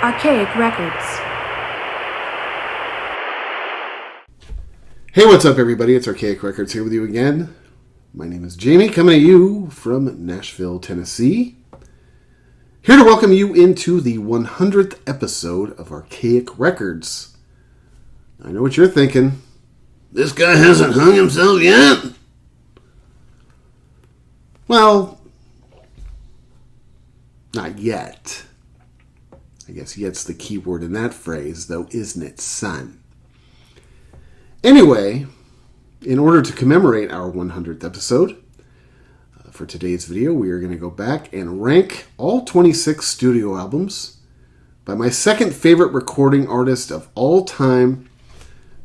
Archaic Records. Hey, what's up, everybody? It's Archaic Records here with you again. My name is Jamie, coming to you from Nashville, Tennessee. Here to welcome you into the 100th episode of Archaic Records. I know what you're thinking. This guy hasn't hung himself yet? Well, not yet. I guess yet's the key word in that phrase, though, isn't it, son? Anyway, in order to commemorate our 100th episode, for today's video, we are going to go back and rank all 26 studio albums by my second favorite recording artist of all time,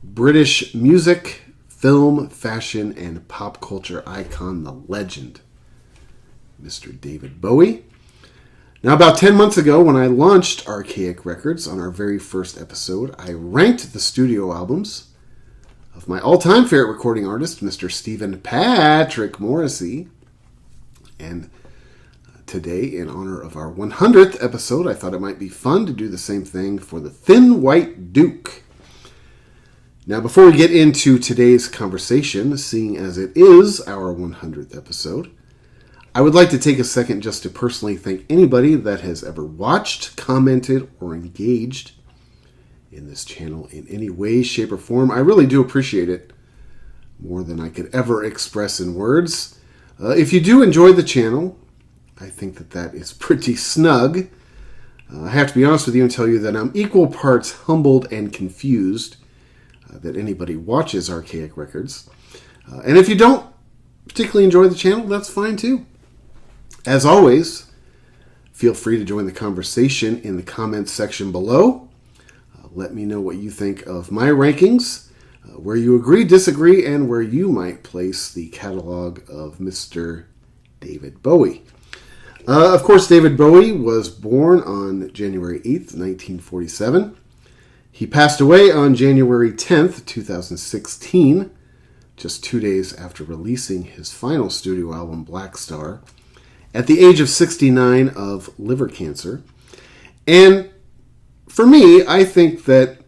British music, film, fashion, and pop culture icon, the legend, Mr. David Bowie. Now, about 10 months ago, when I launched Archaic Records on our very first episode, I ranked the studio albums of my all-time favorite recording artist, Mr. Stephen Patrick Morrissey. And today, in honor of our 100th episode, I thought it might be fun to do the same thing for the Thin White Duke. Now, before we get into today's conversation, seeing as it is our 100th episode, I would like to take a second just to personally thank anybody that has ever watched, commented, or engaged in this channel in any way, shape, or form. I really do appreciate it more than I could ever express in words. If you do enjoy the channel, I think that is pretty snug. I have to be honest with you and tell you that I'm equal parts humbled and confused that anybody watches Archaic Records. And if you don't particularly enjoy the channel, that's fine too. As always, feel free to join the conversation in the comments section below. Let me know what you think of my rankings, where you agree, disagree, and where you might place the catalog of Mr. David Bowie. Of course, David Bowie was born on January 8th, 1947. He passed away on January 10th, 2016, just 2 days after releasing his final studio album, Black Star, at the age of 69 of liver cancer. And for me, I think that,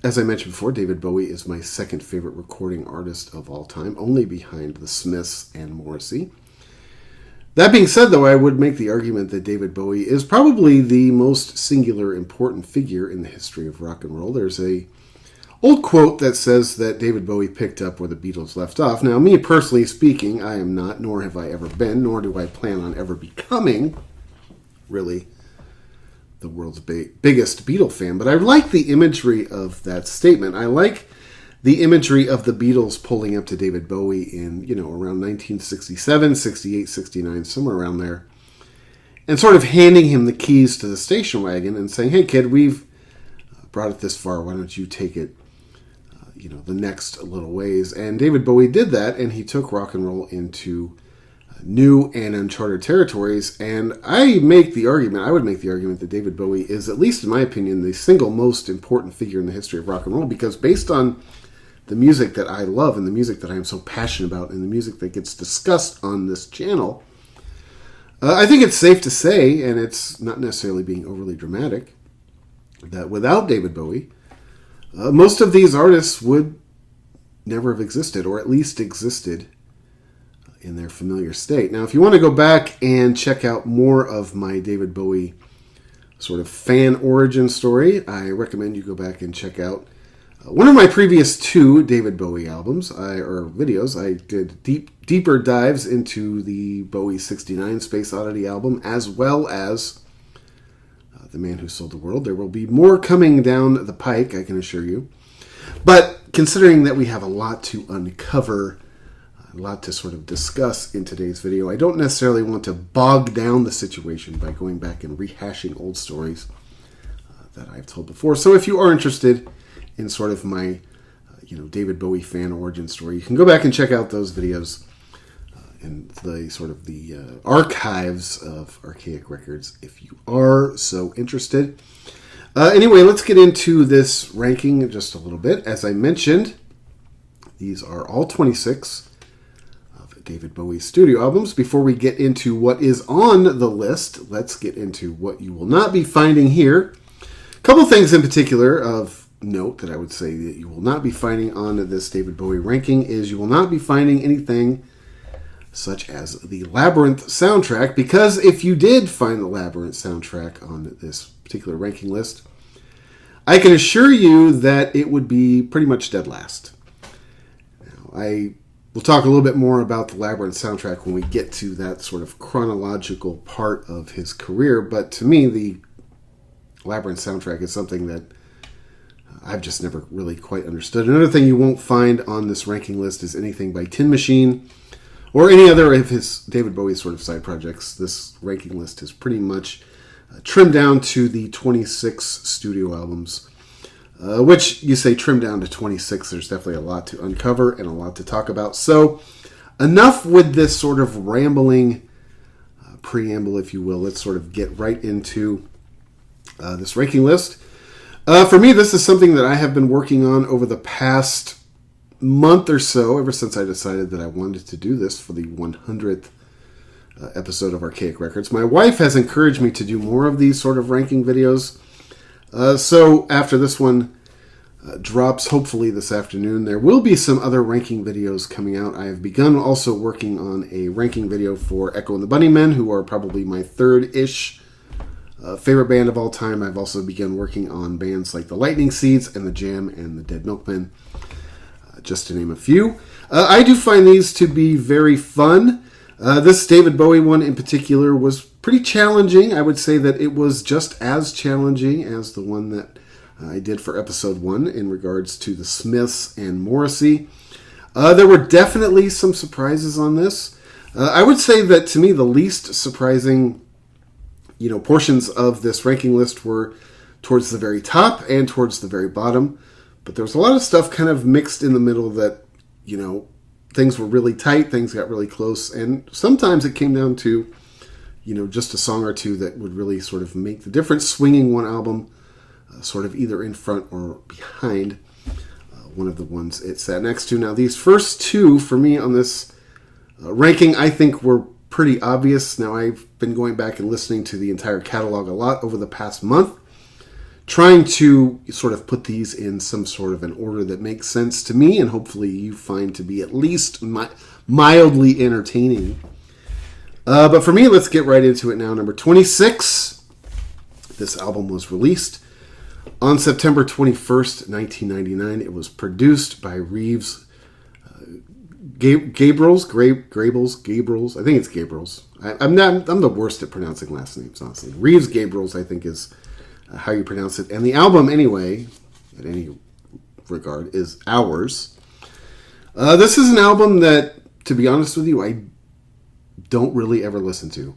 as I mentioned before, David Bowie is my second favorite recording artist of all time, only behind the Smiths and Morrissey. That being said, though, I would make the argument that David Bowie is probably the most singular important figure in the history of rock and roll. There's a old quote that says that David Bowie picked up where the Beatles left off. Now, me personally speaking, I am not, nor have I ever been, nor do I plan on ever becoming, really, the world's biggest Beatle fan. But I like the imagery of that statement. I like the imagery of the Beatles pulling up to David Bowie in, around 1967, 68, 69, somewhere around there, and sort of handing him the keys to the station wagon and saying, hey, kid, we've brought it this far. Why don't you take it the next little ways? And David Bowie did that, and he took rock and roll into new and uncharted territories. And I would make the argument that David Bowie is, at least in my opinion, the single most important figure in the history of rock and roll, because based on the music that I love and the music that I am so passionate about and the music that gets discussed on this channel, I think it's safe to say, and it's not necessarily being overly dramatic, that without David Bowie, most of these artists would never have existed, or at least existed in their familiar state. Now, if you want to go back and check out more of my David Bowie sort of fan origin story, I recommend you go back and check out one of my previous two David Bowie albums, or videos. I did deeper dives into the Bowie 69 Space Oddity album, as well as The Man Who Sold the World. There will be more coming down the pike, I can assure you. But considering that we have a lot to uncover, a lot to sort of discuss in today's video, I don't necessarily want to bog down the situation by going back and rehashing old stories that I've told before. So if you are interested in sort of my, David Bowie fan origin story, you can go back and check out those videos and the sort of the archives of Archaic Records if you are so interested. Anyway, let's get into this ranking just a little bit. As I mentioned, these are all 26 of David Bowie's studio albums. Before we get into what is on the list, let's get into what you will not be finding here. A couple things in particular of note that I would say that you will not be finding on this David Bowie ranking is you will not be finding anything such as the Labyrinth soundtrack, because if you did find the Labyrinth soundtrack on this particular ranking list, I can assure you that it would be pretty much dead last. Now, I will talk a little bit more about the Labyrinth soundtrack when we get to that sort of chronological part of his career, but to me, the Labyrinth soundtrack is something that I've just never really quite understood. Another thing you won't find on this ranking list is anything by Tin Machine or any other of his David Bowie sort of side projects. This ranking list is pretty much trimmed down to the 26 studio albums, which you say trimmed down to 26. There's definitely a lot to uncover and a lot to talk about. So enough with this sort of rambling preamble, if you will. Let's sort of get right into this ranking list. For me, this is something that I have been working on over the past month or so, ever since I decided that I wanted to do this for the 100th episode of Archaic Records. My wife has encouraged me to do more of these sort of ranking videos. So after this one drops, hopefully this afternoon, there will be some other ranking videos coming out. I have begun also working on a ranking video for Echo and the Bunnymen, who are probably my third-ish favorite band of all time. I've also begun working on bands like the Lightning Seeds and the Jam and the Dead Milkmen, just to name a few. I do find these to be very fun. This David Bowie one in particular was pretty challenging. I would say that it was just as challenging as the one that I did for episode 1 in regards to the Smiths and Morrissey. There were definitely some surprises on this. I would say that to me the least surprising portions of this ranking list were towards the very top and towards the very bottom. But there was a lot of stuff kind of mixed in the middle that, things were really tight, things got really close, and sometimes it came down to, just a song or two that would really sort of make the difference, swinging one album sort of either in front or behind one of the ones it sat next to. Now, these first two, for me on this ranking, I think were pretty obvious. Now, I've been going back and listening to the entire catalog a lot over the past month, trying to sort of put these in some sort of an order that makes sense to me and hopefully you find to be at least mildly entertaining. But for me, let's get right into it now. Number 26, this album was released on September 21st, 1999. It was produced by Reeves Gabrels. I think it's Gabrels. I'm the worst at pronouncing last names, honestly. Reeves Gabrels, I think, is how you pronounce it. And the album, anyway, at any regard, is Hours. This is an album that, to be honest with you, I don't really ever listen to.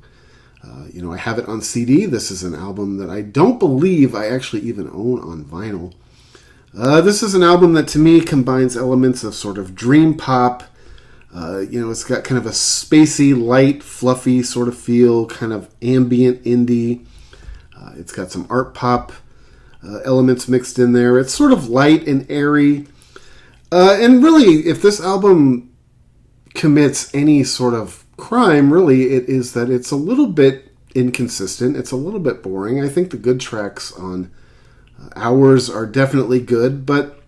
I have it on CD. This is an album that I don't believe I actually even own on vinyl. This is an album that, to me, combines elements of sort of dream pop. It's got kind of a spacey, light, fluffy sort of feel, kind of ambient indie. It's got some art pop elements mixed in there. It's sort of light and airy. And really, if this album commits any sort of crime, really, it is that it's a little bit inconsistent. It's a little bit boring. I think the good tracks on Hours are definitely good, but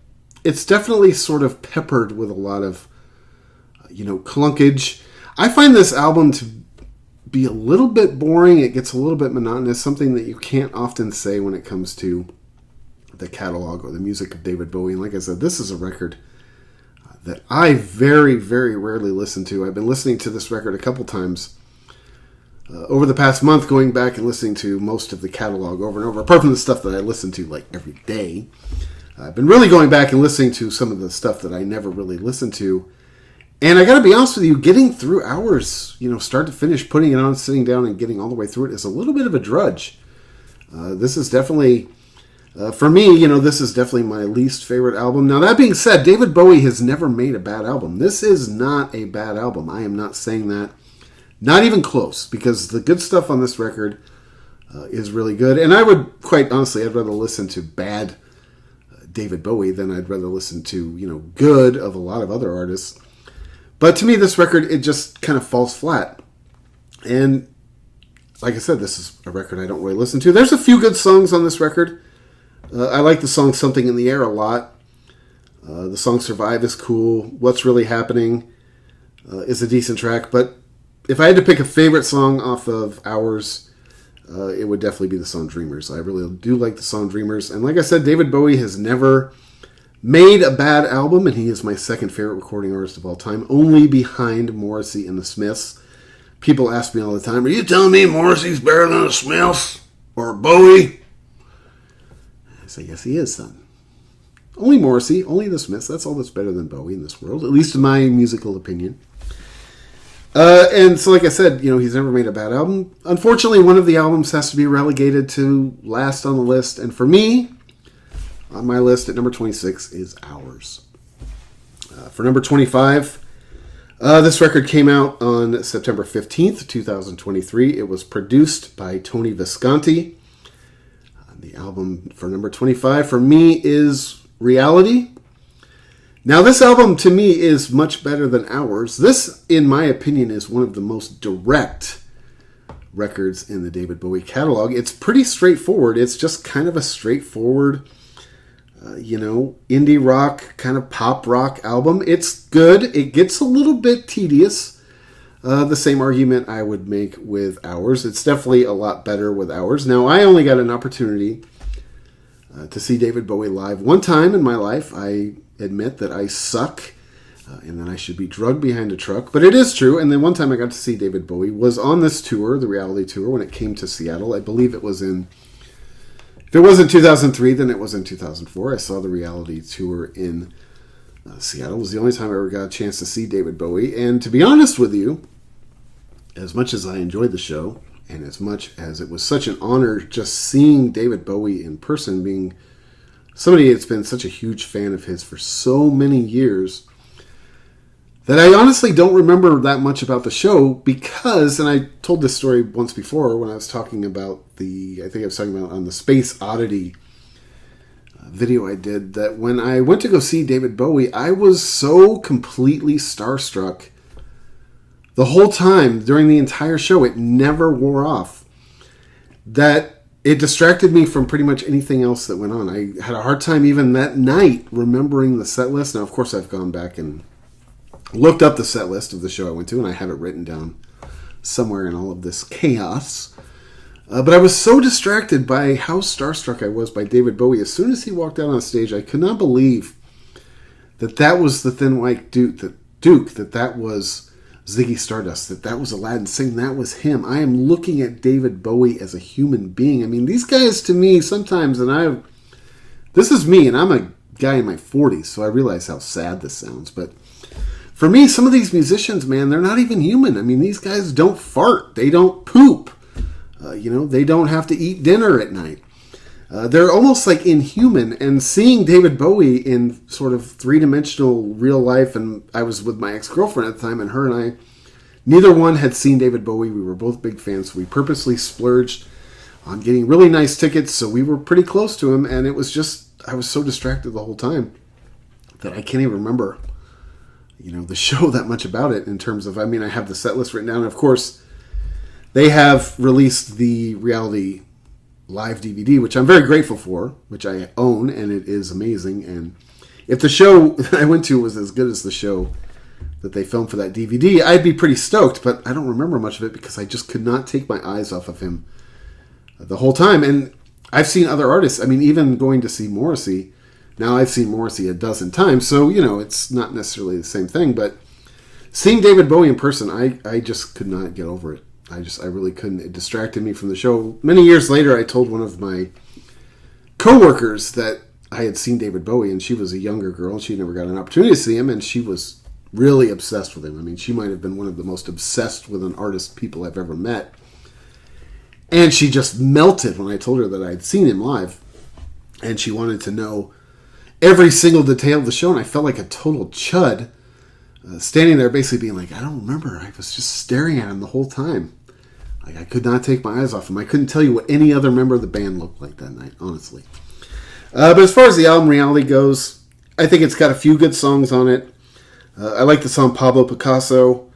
it's definitely sort of peppered with a lot of, clunkage. I find this album to be a little bit boring. It gets a little bit monotonous, something that you can't often say when it comes to the catalog or the music of David Bowie. And like I said, this is a record that I very, very rarely listen to. I've been listening to this record a couple times over the past month, going back and listening to most of the catalog over and over, apart from the stuff that I listen to like every day. I've been really going back and listening to some of the stuff that I never really listened to. And I got to be honest with you, getting through Hours, start to finish, putting it on, sitting down and getting all the way through it is a little bit of a drudge. This is definitely, for me, this is definitely my least favorite album. Now, that being said, David Bowie has never made a bad album. This is not a bad album. I am not saying that. Not even close, because the good stuff on this record is really good. And I would, quite honestly, I'd rather listen to bad David Bowie than I'd rather listen to, good of a lot of other artists. But to me, this record, it just kind of falls flat. And like I said, this is a record I don't really listen to. There's a few good songs on this record. I like the song Something in the Air a lot. The song Survive is cool. What's Really Happening is a decent track. But if I had to pick a favorite song off of Hours, it would definitely be the song Dreamers. I really do like the song Dreamers. And like I said, David Bowie has never made a bad album, and he is my second favorite recording artist of all time, only behind Morrissey and the Smiths. People ask me all the time, are you telling me Morrissey's better than the Smiths? Or Bowie? I say, yes, he is, son. Only Morrissey, only the Smiths. That's all that's better than Bowie in this world, at least in my musical opinion. And so, like I said, he's never made a bad album. Unfortunately, one of the albums has to be relegated to last on the list. And for me, on my list at number 26 is Hours. For number 25, this record came out on September 15th, 2023. It was produced by Tony Visconti. The album for number 25 for me is Reality. Now, this album to me is much better than Hours. This, in my opinion, is one of the most direct records in the David Bowie catalog. It's pretty straightforward. It's just kind of a straightforward indie rock, kind of pop rock album. It's good. It gets a little bit tedious. The same argument I would make with Hours. It's definitely a lot better with Hours. Now, I only got an opportunity to see David Bowie live one time in my life. I admit that I suck and that I should be drugged behind a truck. But it is true. And then one time I got to see David Bowie was on this tour, the reality tour, when it came to Seattle. I believe it was if it was in 2003, then it was in 2004. I saw the reality tour in Seattle. It was the only time I ever got a chance to see David Bowie. And to be honest with you, as much as I enjoyed the show, and as much as it was such an honor just seeing David Bowie in person, being somebody that's been such a huge fan of his for so many years, that I honestly don't remember that much about the show because, and I told this story once before when I was talking about I think I was talking about on the Space Oddity video I did, that when I went to go see David Bowie, I was so completely starstruck the whole time during the entire show. It never wore off. That it distracted me from pretty much anything else that went on. I had a hard time even that night remembering the set list. Now, of course, I've gone back and looked up the set list of the show I went to, and I have it written down somewhere in all of this chaos. But I was so distracted by how starstruck I was by David Bowie. As soon as he walked out on stage, I could not believe that was the Thin White Duke, that was Ziggy Stardust, that was Aladdin Singh, that was him. I am looking at David Bowie as a human being. I mean, these guys to me sometimes, this is me, and I'm a guy in my 40s, so I realize how sad this sounds, but for me, some of these musicians, man, they're not even human. I mean, these guys don't fart. They don't poop. They don't have to eat dinner at night. They're almost like inhuman. And seeing David Bowie in sort of three-dimensional real life, and I was with my ex-girlfriend at the time, and her and I, neither one had seen David Bowie. We were both big fans. So we purposely splurged on getting really nice tickets, so we were pretty close to him. And it was just, I was so distracted the whole time that I can't even remember the show that much about it in terms of, I have the set list written down. And of course, they have released the reality live DVD, which I'm very grateful for, which I own, and it is amazing. And if the show that I went to was as good as the show that they filmed for that DVD, I'd be pretty stoked, but I don't remember much of it because I just could not take my eyes off of him the whole time. And I've seen other artists, even going to see Morrissey. Now, I've seen Morrissey a dozen times, so, it's not necessarily the same thing, but seeing David Bowie in person, I just could not get over it. I really couldn't. It distracted me from the show. Many years later, I told one of my coworkers that I had seen David Bowie, and she was a younger girl, and she never got an opportunity to see him, and she was really obsessed with him. She might have been one of the most obsessed with an artist people I've ever met. And she just melted when I told her that I had seen him live, and she wanted to know every single detail of the show, and I felt like a total chud standing there basically being like, I don't remember. I was just staring at him the whole time. I could not take my eyes off him. I couldn't tell you what any other member of the band looked like that night, honestly. But as far as the album Reality goes, I think it's got a few good songs on it. I like the song Pablo Picasso.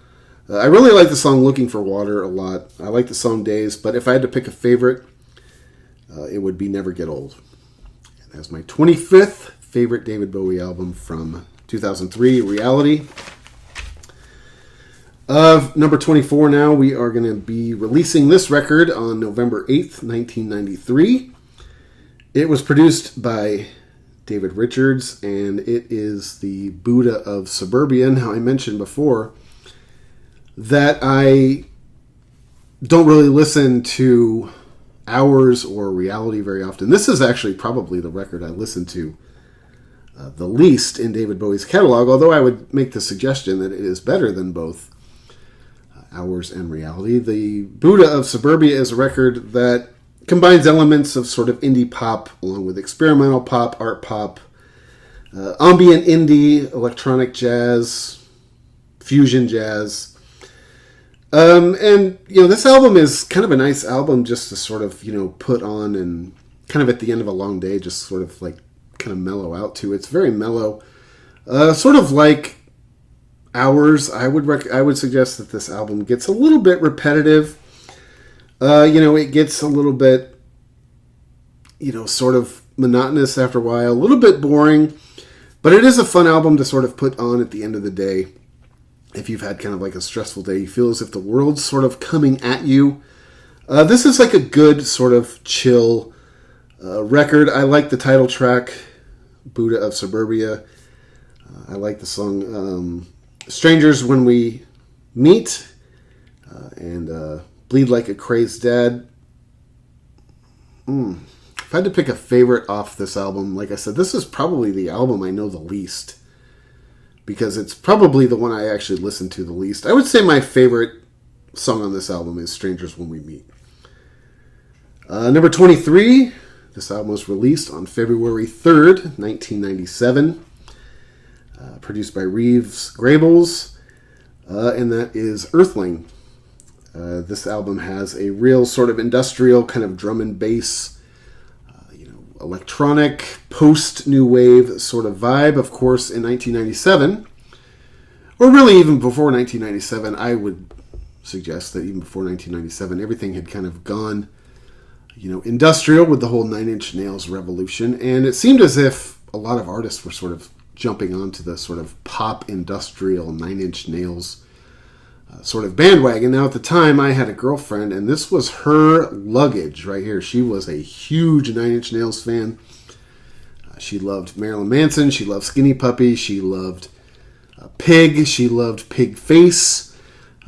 I really like the song Looking for Water a lot. I like the song Days, but if I had to pick a favorite, it would be Never Get Old. as my 25th favorite David Bowie album from 2003, Reality. Of number 24 now, we are going to be releasing this record on November 8th, 1993. It was produced by David Richards, and it is the Buddha of Suburbia. Now, I mentioned before that I don't really listen to Hours or Reality very often. This is actually probably the record I listen to the least in David Bowie's catalog, although I would make the suggestion that it is better than both Hours and Reality. The Buddha of Suburbia is a record that combines elements of sort of indie pop along with experimental pop, art pop, ambient indie, electronic jazz, fusion jazz. And, this album is kind of a nice album just to sort of, put on and kind of at the end of a long day, just sort of like kind of mellow out to. It's very mellow. Sort of like Hours. I would suggest that this album gets a little bit repetitive. It gets a little bit, sort of monotonous after a while, a little bit boring, but it is a fun album to sort of put on at the end of the day. If you've had kind of like a stressful day, you feel as if the world's sort of coming at you. This is like a good sort of chill record. I like the title track, Buddha of Suburbia. I like the song Strangers When We Meet and Bleed Like a Crazed Dad. If I had to pick a favorite off this album, like I said, this is probably the album I know the least, because it's probably the one I actually listen to the least. I would say my favorite song on this album is Strangers When We Meet. Number 23, this album was released on February 3rd, 1997. Produced by Reeves Grables, and that is Earthling. This album has a real sort of industrial kind of drum and bass, electronic, post-new wave sort of vibe. Of course, in 1997, or really even before 1997, I would suggest that even before 1997, everything had kind of gone, industrial with the whole Nine Inch Nails revolution, and it seemed as if a lot of artists were sort of jumping onto the sort of pop industrial Nine Inch Nails sort of bandwagon. Now, at the time, I had a girlfriend, and this was her luggage right here. She was a huge Nine Inch Nails fan. She loved Marilyn Manson. She loved Skinny Puppy. She loved Pig. She loved Pig Face.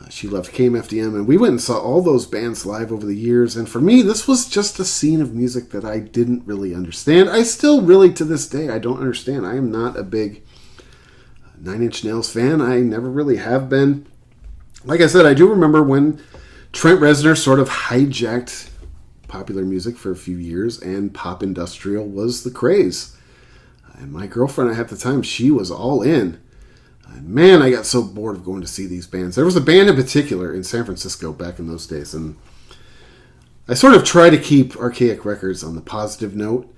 She loved KMFDM. And we went and saw all those bands live over the years. And for me, this was just a scene of music that I didn't really understand. I still really, to this day, I don't understand. I am not a big Nine Inch Nails fan. I never really have been. Like I said, I do remember when Trent Reznor sort of hijacked popular music for a few years, and pop industrial was the craze. And my girlfriend at the time, she was all in. And man, I got so bored of going to see these bands. There was a band in particular in San Francisco back in those days, and I sort of try to keep Archaic Records on the positive note,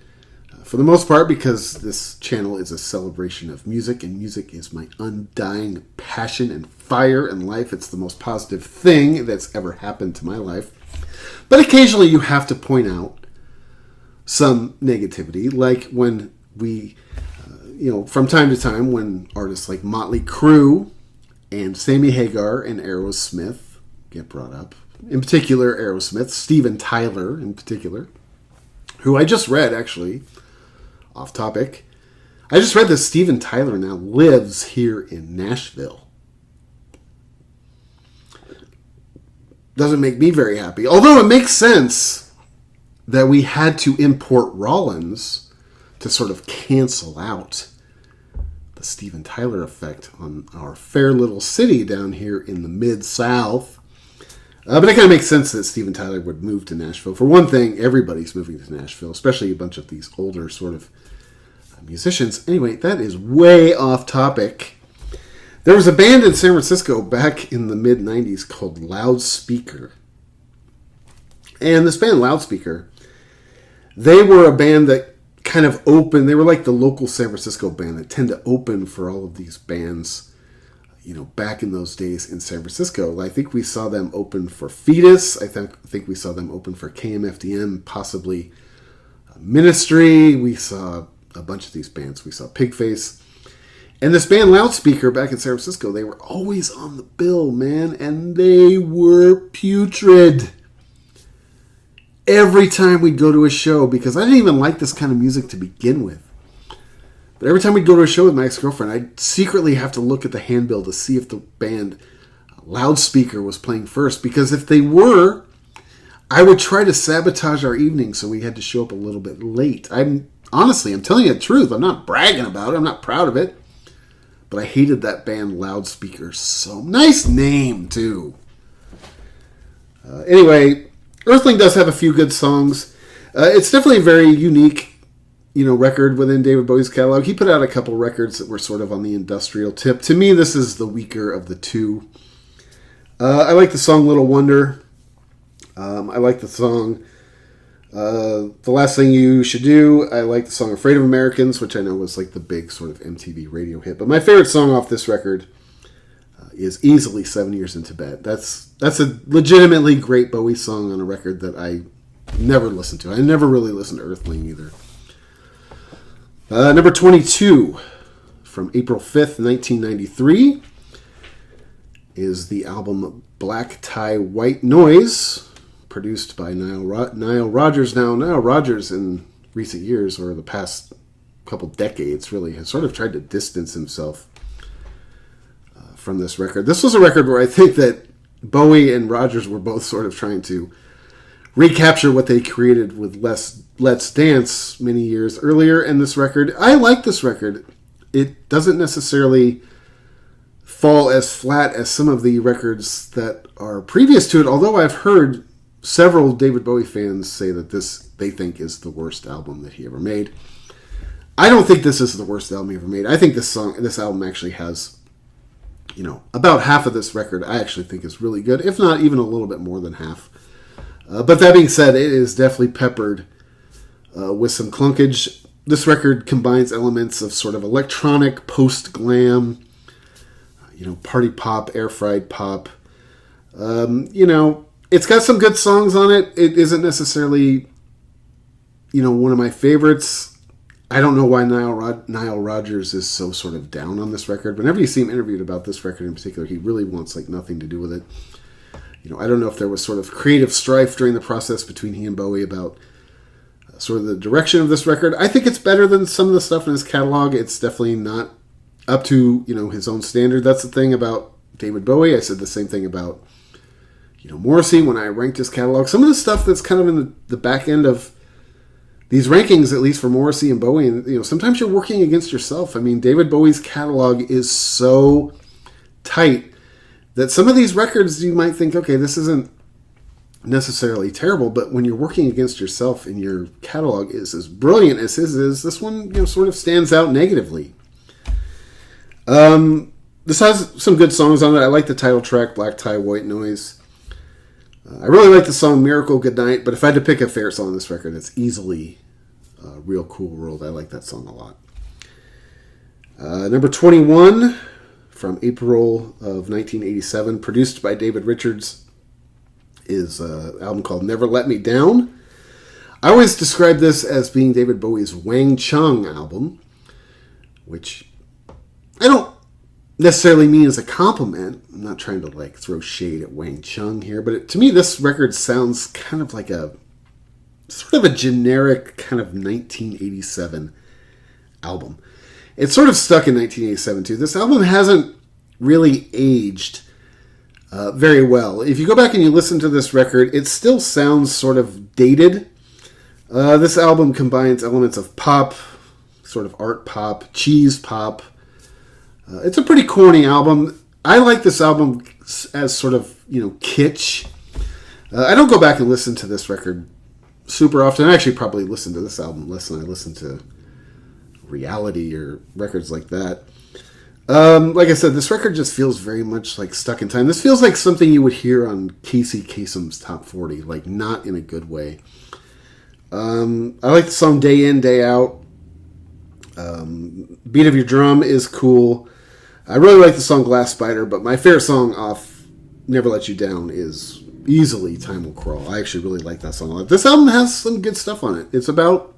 for the most part, because this channel is a celebration of music, and music is my undying passion and fire in life. It's the most positive thing that's ever happened to my life. But occasionally you have to point out some negativity, like when we, from time to time, when artists like Motley Crue and Sammy Hagar and Aerosmith get brought up. In particular, Aerosmith, Steven Tyler in particular, who I just read, actually, off topic. I just read that Steven Tyler now lives here in Nashville. Doesn't make me very happy. Although it makes sense that we had to import Rollins to sort of cancel out the Steven Tyler effect on our fair little city down here in the Mid-South. But it kind of makes sense that Steven Tyler would move to Nashville. For one thing, everybody's moving to Nashville, especially a bunch of these older sort of musicians. Anyway, that is way off topic. There was a band in San Francisco back in the mid-90s called Loudspeaker. And this band, Loudspeaker, they were a band that kind of opened. They were like the local San Francisco band that tend to open for all of these bands, back in those days in San Francisco. I think we saw them open for Fetus. I think we saw them open for KMFDM, possibly Ministry. We saw a bunch of these bands. We saw Pigface. And this band Loudspeaker back in San Francisco, they were always on the bill, man. And they were putrid. Every time we'd go to a show, because I didn't even like this kind of music to begin with. But every time we'd go to a show with my ex-girlfriend, I'd secretly have to look at the handbill to see if the band Loudspeaker was playing first. Because if they were, I would try to sabotage our evening so we had to show up a little bit late. I'm telling you the truth. I'm not bragging about it. I'm not proud of it. But I hated that band Loudspeaker so. Nice name, too. Anyway, Earthling does have a few good songs. It's definitely a very unique, record within David Bowie's catalog. He put out a couple records that were sort of on the industrial tip. To me, this is the weaker of the two. I like the song Little Wonder. I like the song The Last Thing You Should Do. I like the song Afraid of Americans, which I know was like the big sort of MTV radio hit. But my favorite song off this record is easily 7 Years in Tibet. That's a legitimately great Bowie song on a record that I never listened to. I never really listened to Earthling either. Number 22 from April 5th, 1993 is the album Black Tie White Noise, produced by Nile Rodgers. Now, Nile Rodgers in recent years, or the past couple decades really, has sort of tried to distance himself from this record. This was a record where I think that Bowie and Rodgers were both sort of trying to recapture what they created with Let's Dance many years earlier. And this record, I like this record. It doesn't necessarily fall as flat as some of the records that are previous to it, although I've heard several David Bowie fans say that this, they think, is the worst album that he ever made. I don't think this is the worst album he ever made. I think this album actually has, about half of this record I actually think is really good, if not even a little bit more than half. But that being said, it is definitely peppered with some clunkage. This record combines elements of sort of electronic, post-glam, party pop, air-fried pop. It's got some good songs on it. It isn't necessarily, one of my favorites. I don't know why Nile Rodgers is so sort of down on this record. Whenever you see him interviewed about this record in particular, he really wants nothing to do with it. I don't know if there was sort of creative strife during the process between he and Bowie about sort of the direction of this record. I think it's better than some of the stuff in his catalog. It's definitely not up to, his own standard. That's the thing about David Bowie. I said the same thing about, Morrissey when I ranked his catalog. Some of the stuff that's kind of in the back end of these rankings, at least for Morrissey and Bowie, and sometimes you're working against yourself. I mean, David Bowie's catalog is so tight that some of these records you might think, okay, this isn't necessarily terrible, but when you're working against yourself and your catalog is as brilliant as his is, this one sort of stands out negatively. This has some good songs on it. I like the title track, Black Tie White Noise. I really like the song Miracle Goodnight, but if I had to pick a favorite song on this record, it's easily Real Cool World. I like that song a lot. Number 21 from April of 1987, produced by David Richards, is an album called Never Let Me Down. I always describe this as being David Bowie's Wang Chung album, which I don't necessarily mean as a compliment. I'm not trying to throw shade at Wang Chung here, but to me this record sounds kind of like a sort of a generic kind of 1987 album. It's sort of stuck in 1987 too. This album hasn't really aged very well. If you go back and you listen to this record, it still sounds sort of dated. This album combines elements of pop, sort of art pop, cheese pop. It's a pretty corny album. I like this album as sort of, kitsch. I don't go back and listen to this record super often. I actually probably listen to this album less than I listen to Reality or records like that. Like I said, this record just feels very much like stuck in time. This feels like something you would hear on Casey Kasem's Top 40, not in a good way. I like the song Day In, Day Out. Beat of Your Drum is cool. I really like the song Glass Spider, but my favorite song off Never Let You Down is easily Time Will Crawl. I actually really like that song a lot. This album has some good stuff on it. It's about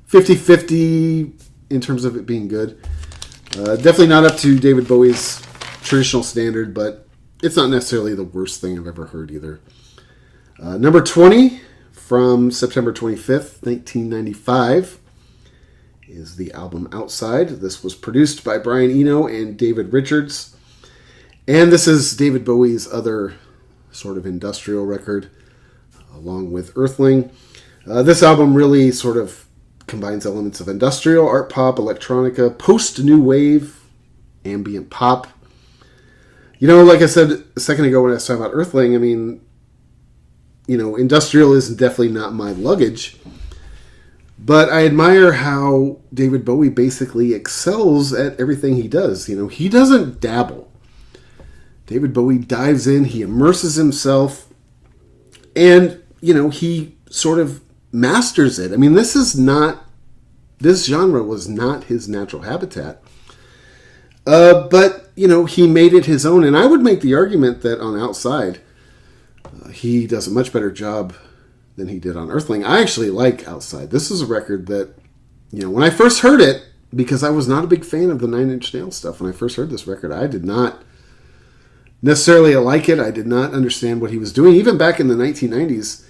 50-50 in terms of it being good. Definitely not up to David Bowie's traditional standard, but it's not necessarily the worst thing I've ever heard either. Number 20 from September 25th, 1995 is the album Outside. This was produced by Brian Eno and David Richards. And this is David Bowie's other sort of industrial record, along with Earthling. This album really sort of combines elements of industrial, art pop, electronica, post-new wave, ambient pop. You know, like I said a second ago when I was talking about Earthling, I mean, you know, industrial is definitely not my luggage. But I admire how David Bowie basically excels at everything he does. You know, he doesn't dabble. David Bowie dives in, he immerses himself, and, you know, he sort of masters it. I mean, this genre was not his natural habitat. But, you know, he made it his own. And I would make the argument that on Outside, he does a much better job than he did on Earthling. I actually like Outside. This is a record that, you know, when I first heard it, because I was not a big fan of the Nine Inch Nails stuff, when I first heard this record, I did not necessarily like it. I did not understand what he was doing. Even back in the 1990s,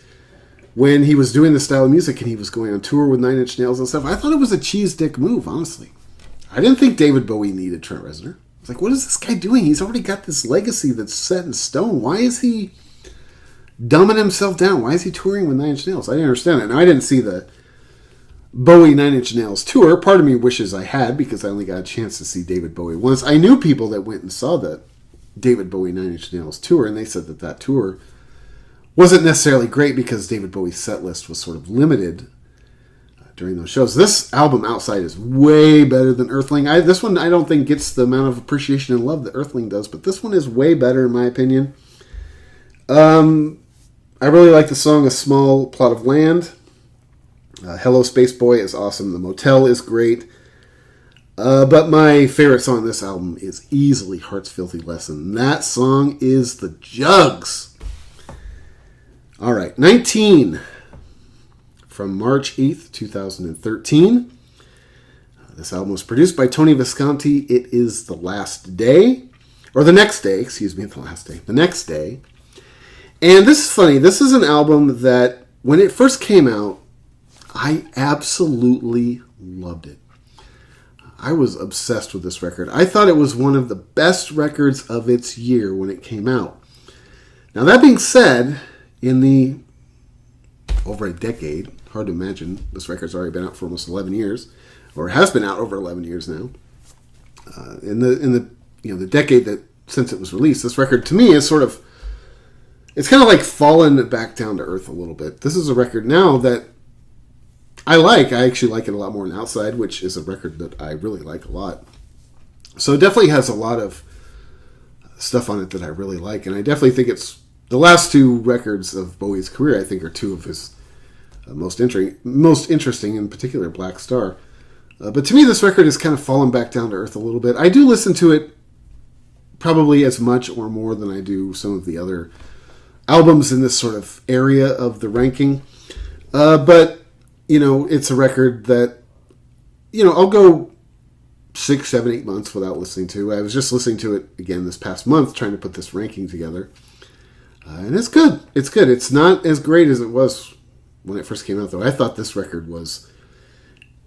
when he was doing this style of music and he was going on tour with Nine Inch Nails and stuff, I thought it was a cheese dick move, honestly. I didn't think David Bowie needed Trent Reznor. I was like, what is this guy doing? He's already got this legacy that's set in stone. Why is he dumbing himself down? Why is he touring with Nine Inch Nails? I didn't understand it. And I didn't see the Bowie Nine Inch Nails tour. Part of me wishes I had, because I only got a chance to see David Bowie once. I knew people that went and saw the David Bowie Nine Inch Nails tour, and they said that that tour wasn't necessarily great because David Bowie's set list was sort of limited during those shows. This album, Outside, is way better than Earthling. This one I don't think gets the amount of appreciation and love that Earthling does, but this one is way better in my opinion. I really like the song A Small Plot of Land. Hello Space Boy is awesome. The Motel is great. But my favorite song on this album is easily Heart's Filthy Lesson. That song is the jugs. All right, 19 from March 8th, 2013. This album was produced by Tony Visconti. It is The Last Day. Or The Next Day, excuse me, The Last Day. The Next Day. And this is funny. This is an album that, when it first came out, I absolutely loved it. I was obsessed with this record. I thought it was one of the best records of its year when it came out. Now, that being said, in the over a decade, hard to imagine, this record's already been out for almost 11 years, or has been out over 11 years now. In the decade that since it was released, this record to me is sort of, it's kind of like fallen back down to earth a little bit. This is a record now that I like. I actually like it a lot more than Outside, which is a record that I really like a lot. So it definitely has a lot of stuff on it that I really like, and I definitely think it's the last two records of Bowie's career. I think are two of his most interesting, in particular, Black Star. But to me, this record has kind of fallen back down to earth a little bit. I do listen to it probably as much or more than I do some of the other albums in this sort of area of the ranking. But, you know, it's a record that, you know, I'll go 6, 7, 8 months without listening to. I was just listening to it again this past month, trying to put this ranking together. And it's good. It's good. It's not as great as it was when it first came out, though. I thought this record was,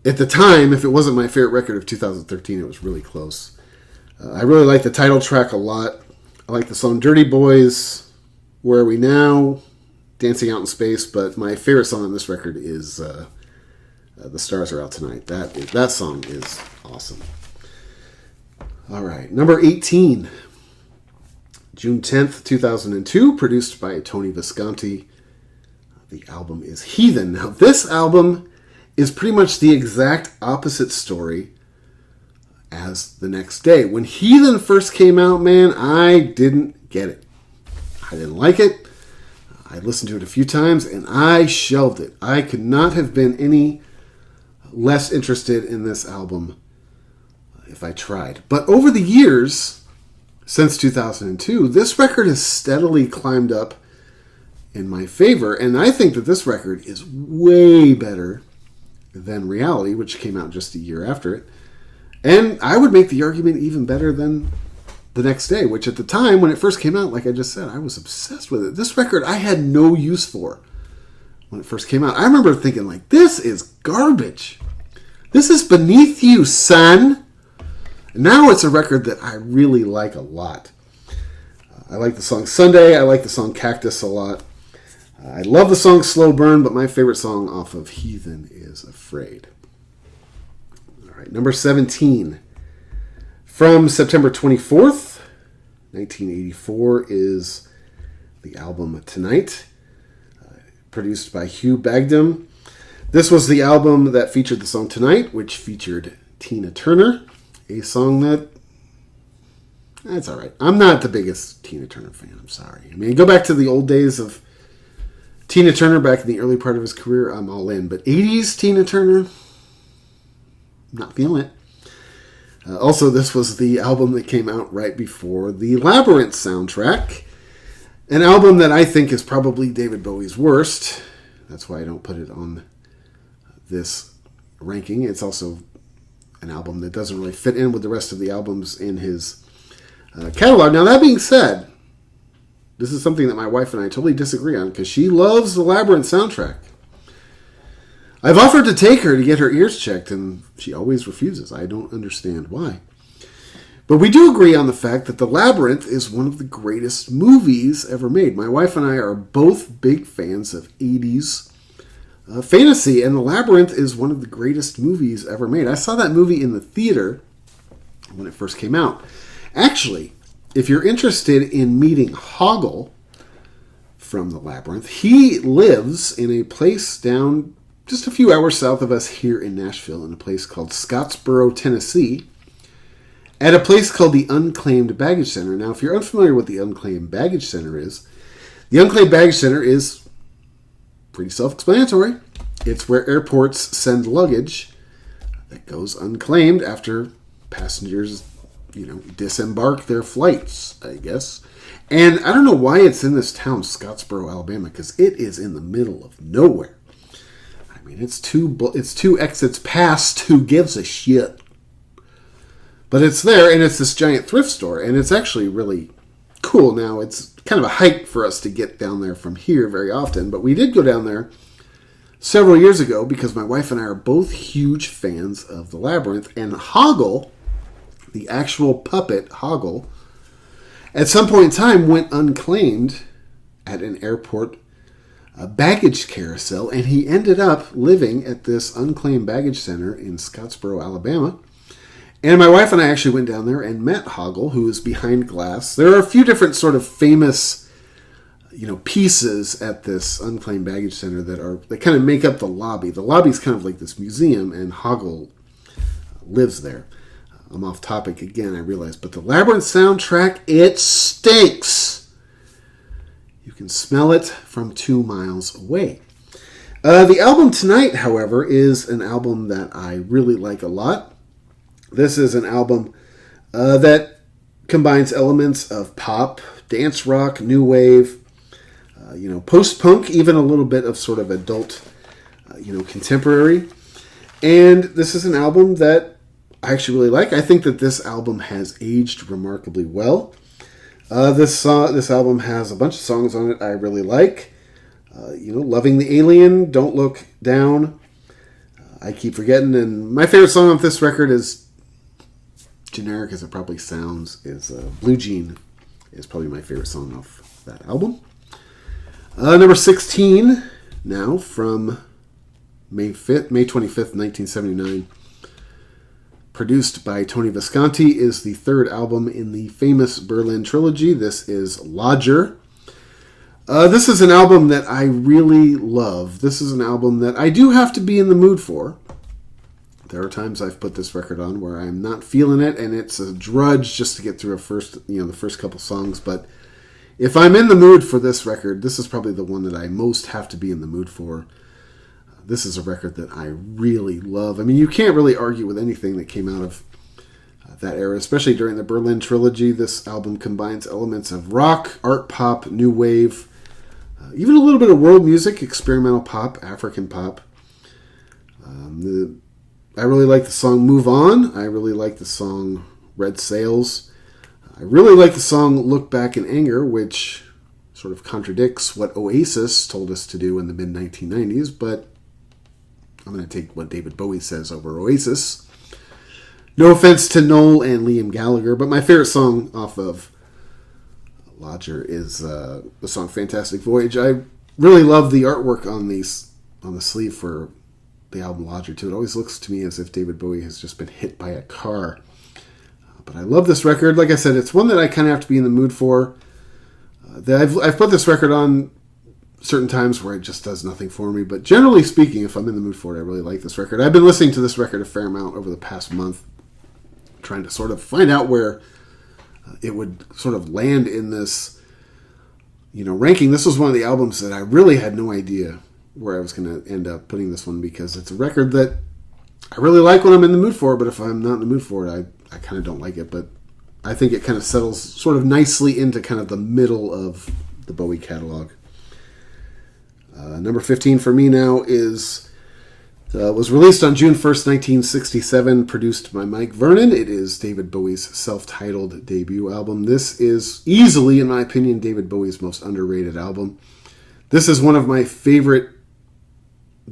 at the time, if it wasn't my favorite record of 2013, it was really close. I really like the title track a lot. I like the song Dirty Boys, Where Are We Now, Dancing Out in Space, but my favorite song on this record is The Stars Are Out Tonight. That song is awesome. All right, number 18, June 10th, 2002, produced by Tony Visconti. The album is Heathen. Now, this album is pretty much the exact opposite story as The Next Day. When Heathen first came out, man, I didn't get it. I didn't like it. I listened to it a few times, and I shelved it. I could not have been any less interested in this album if I tried. But over the years, since 2002, this record has steadily climbed up in my favor, and I think that this record is way better than Reality, which came out just a year after it. And I would make the argument even better than The Next Day, which at the time, when it first came out, like I just said, I was obsessed with it. This record I had no use for when it first came out. I remember thinking, like, this is garbage. This is beneath you, son. And now it's a record that I really like a lot. I like the song Sunday. I like the song Cactus a lot. I love the song Slow Burn, but my favorite song off of Heathen is Afraid. All right, number 17. From September 24th, 1984, is the album Tonight, produced by Hugh Bagdon. This was the album that featured the song Tonight, which featured Tina Turner, a song that's all right. I'm not the biggest Tina Turner fan, I'm sorry. I mean, go back to the old days of Tina Turner back in the early part of his career, I'm all in. But 80s Tina Turner, not feeling it. Also, this was the album that came out right before the Labyrinth soundtrack. An album that I think is probably David Bowie's worst. That's why I don't put it on this ranking. It's also an album that doesn't really fit in with the rest of the albums in his catalog. Now, that being said, this is something that my wife and I totally disagree on because she loves the Labyrinth soundtrack. I've offered to take her to get her ears checked, and she always refuses. I don't understand why. But we do agree on the fact that The Labyrinth is one of the greatest movies ever made. My wife and I are both big fans of 80s fantasy, and The Labyrinth is one of the greatest movies ever made. I saw that movie in the theater when it first came out. Actually, if you're interested in meeting Hoggle from The Labyrinth, he lives in a place down just a few hours south of us here in Nashville, in a place called Scottsboro, Tennessee, at a place called the Unclaimed Baggage Center. Now, if you're unfamiliar with the Unclaimed Baggage Center is, the Unclaimed Baggage Center is pretty self-explanatory. It's where airports send luggage that goes unclaimed after passengers disembark their flights, I guess. And I don't know why it's in this town, Scottsboro, Alabama, because it is in the middle of nowhere. I mean, it's two exits past who gives a shit. But it's there, and it's this giant thrift store, and it's actually really cool. Now, it's kind of a hike for us to get down there from here very often, but we did go down there several years ago because my wife and I are both huge fans of The Labyrinth, and Hoggle, the actual puppet Hoggle, at some point in time went unclaimed at an airport baggage carousel, and he ended up living at this unclaimed baggage center in Scottsboro, Alabama. And my wife and I actually went down there and met Hoggle, who is behind glass. There are a few different sort of famous, pieces at this unclaimed baggage center that kind of make up the lobby. The lobby is kind of like this museum, and Hoggle lives there. I'm off topic again, I realize, but the Labyrinth soundtrack, it stinks. You can smell it from 2 miles away. The album Tonight, however, is an album that I really like a lot. This is an album that combines elements of pop, dance rock, new wave, post-punk, even a little bit of sort of adult, contemporary. And this is an album that I actually really like. I think that this album has aged remarkably well. This album has a bunch of songs on it I really like. Loving the Alien, Don't Look Down, I Keep Forgetting, and my favorite song off this record, is generic as it probably sounds, is Blue Jean is probably my favorite song off that album. Number 16 now, from May 25th, 1979. Produced by Tony Visconti, is the third album in the famous Berlin trilogy. This is Lodger. This is an album that I really love. This is an album that I do have to be in the mood for. There are times I've put this record on where I'm not feeling it, and it's a drudge just to get through the first couple songs. But if I'm in the mood for this record, this is probably the one that I most have to be in the mood for. This is a record that I really love. I mean, you can't really argue with anything that came out of that era, especially during the Berlin trilogy. This album combines elements of rock, art pop, new wave, even a little bit of world music, experimental pop, African pop. I really like the song Move On. I really like the song Red Sails. I really like the song Look Back in Anger, which sort of contradicts what Oasis told us to do in the mid-1990s, but I'm going to take what David Bowie says over Oasis. No offense to Noel and Liam Gallagher, but my favorite song off of Lodger is the song Fantastic Voyage. I really love the artwork on the sleeve for the album Lodger, too. It always looks to me as if David Bowie has just been hit by a car. But I love this record. Like I said, it's one that I kind of have to be in the mood for. I've put this record on certain times where it just does nothing for me. But generally speaking, if I'm in the mood for it, I really like this record. I've been listening to this record a fair amount over the past month, trying to sort of find out where it would sort of land in this, ranking. This was one of the albums that I really had no idea where I was going to end up putting this one, because it's a record that I really like when I'm in the mood for it, but if I'm not in the mood for it, I kind of don't like it. But I think it kind of settles sort of nicely into kind of the middle of the Bowie catalog. Number 15 for me now was released on June 1st, 1967, produced by Mike Vernon. It is David Bowie's self-titled debut album. This is easily, in my opinion, David Bowie's most underrated album. This is one of my favorite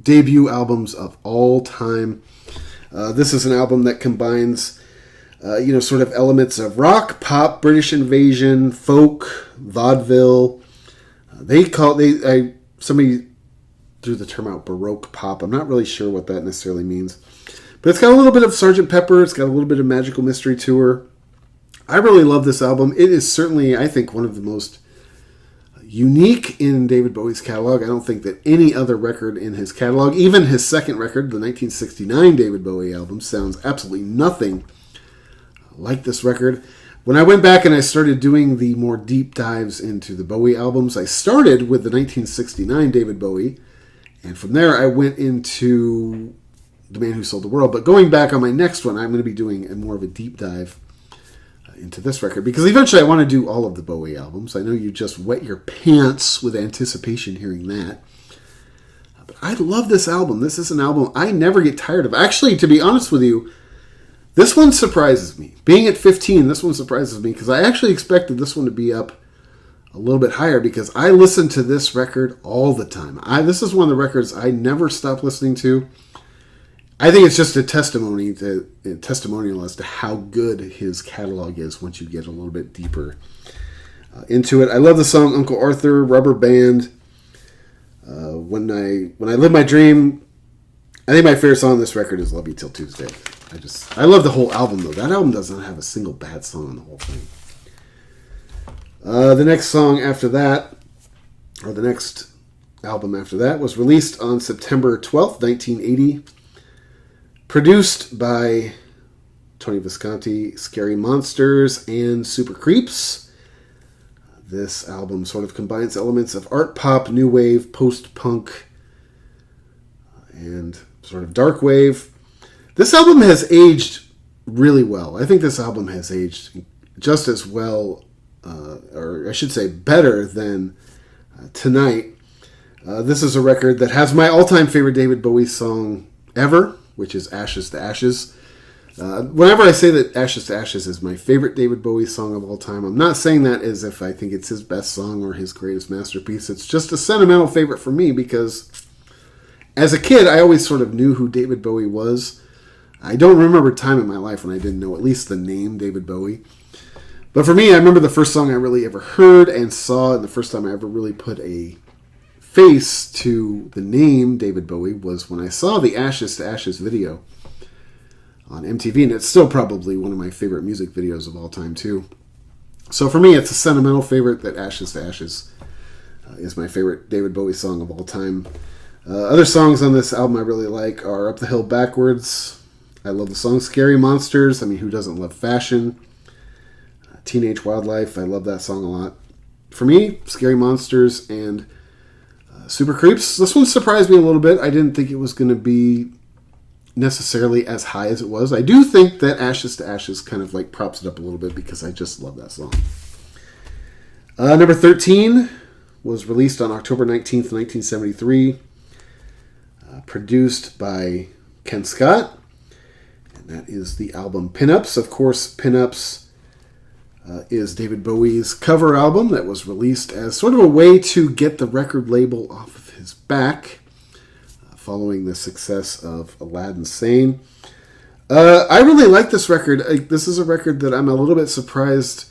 debut albums of all time. This is an album that combines sort of elements of rock, pop, British invasion, folk, vaudeville. Somebody threw the term out, Baroque pop. I'm not really sure what that necessarily means. But it's got a little bit of Sgt. Pepper. It's got a little bit of Magical Mystery Tour. I really love this album. It is certainly, I think, one of the most unique in David Bowie's catalog. I don't think that any other record in his catalog, even his second record, the 1969 David Bowie album, sounds absolutely nothing like this record. When I went back and I started doing the more deep dives into the Bowie albums, I started with the 1969 David Bowie, and from there I went into The Man Who Sold the World. But going back on my next one, I'm going to be doing more of a deep dive into this record, because eventually I want to do all of the Bowie albums. I know you just wet your pants with anticipation hearing that. But I love this album. This is an album I never get tired of. Actually, to be honest with you, this one surprises me. Being at 15, this one surprises me, because I actually expected this one to be up a little bit higher, because I listen to this record all the time. This is one of the records I never stop listening to. I think it's just a testimonial as to how good his catalog is once you get a little bit deeper into it. I love the song Uncle Arthur, Rubber Band. When I Live My Dream, I think my favorite song on this record is Love You Till Tuesday. I love the whole album, though. That album doesn't have a single bad song on the whole thing. The next song after that, or the next album after that, was released on September 12th, 1980. Produced by Tony Visconti, Scary Monsters, and Super Creeps. This album sort of combines elements of art pop, new wave, post-punk, and sort of dark wave. This album has aged really well. I think this album has aged just as well, or I should say better than Tonight. This is a record that has my all-time favorite David Bowie song ever, which is Ashes to Ashes. Whenever I say that Ashes to Ashes is my favorite David Bowie song of all time, I'm not saying that as if I think it's his best song or his greatest masterpiece. It's just a sentimental favorite for me, because as a kid, I always sort of knew who David Bowie was. I don't remember a time in my life when I didn't know at least the name David Bowie. But for me, I remember the first song I really ever heard and saw, and the first time I ever really put a face to the name David Bowie was when I saw the Ashes to Ashes video on MTV, and it's still probably one of my favorite music videos of all time, too. So for me, it's a sentimental favorite that Ashes to Ashes is my favorite David Bowie song of all time. Other songs on this album I really like are Up the Hill Backwards. I love the song Scary Monsters. I mean, who doesn't love Fashion? Teenage Wildlife. I love that song a lot. For me, Scary Monsters and Super Creeps. This one surprised me a little bit. I didn't think it was going to be necessarily as high as it was. I do think that Ashes to Ashes kind of like props it up a little bit, because I just love that song. Number 13 was released on October 19th, 1973. Produced by Ken Scott. That is the album Pinups. Of course, Pinups is David Bowie's cover album that was released as sort of a way to get the record label off of his back following the success of Aladdin Sane. I really like this record. This is a record that I'm a little bit surprised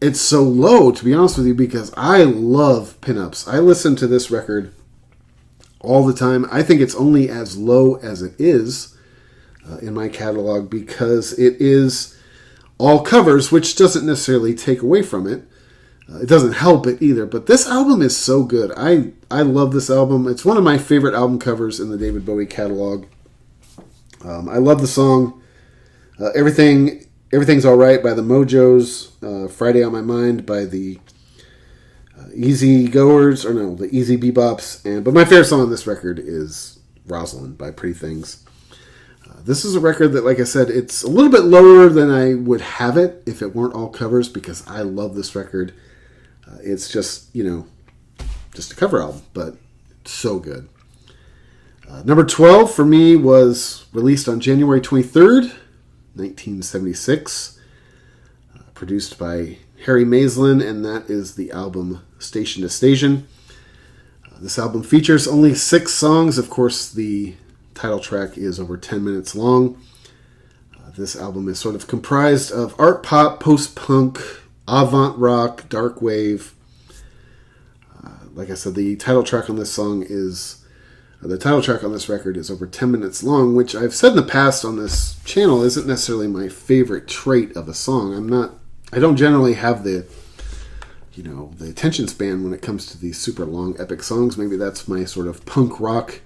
it's so low, to be honest with you, because I love Pinups. I listen to this record all the time. I think it's only as low as it is in my catalog because it is all covers, which doesn't necessarily take away from it. It doesn't help it either, but this album is so good. I love this album. It's one of my favorite album covers in the David Bowie catalog. I love the song Everything's Alright by the Mojos, Friday on My Mind by the Easy Bebops, but my favorite song on this record is Rosalind by Pretty Things. This is a record that, like I said, it's a little bit lower than I would have it if it weren't all covers, because I love this record. It's just a cover album, but it's so good. Number 12 for me was released on January 23rd, 1976, produced by Harry Maislin, and that is the album Station to Station. This album features only 6 songs. Of course, the title track is over 10 minutes long. This album is sort of comprised of art pop, post-punk, avant rock, dark wave. Like I said, the title track on this record is over 10 minutes long, which I've said in the past on this channel isn't necessarily my favorite trait of a song. I don't generally have the attention span when it comes to these super long epic songs. Maybe that's my sort of punk rock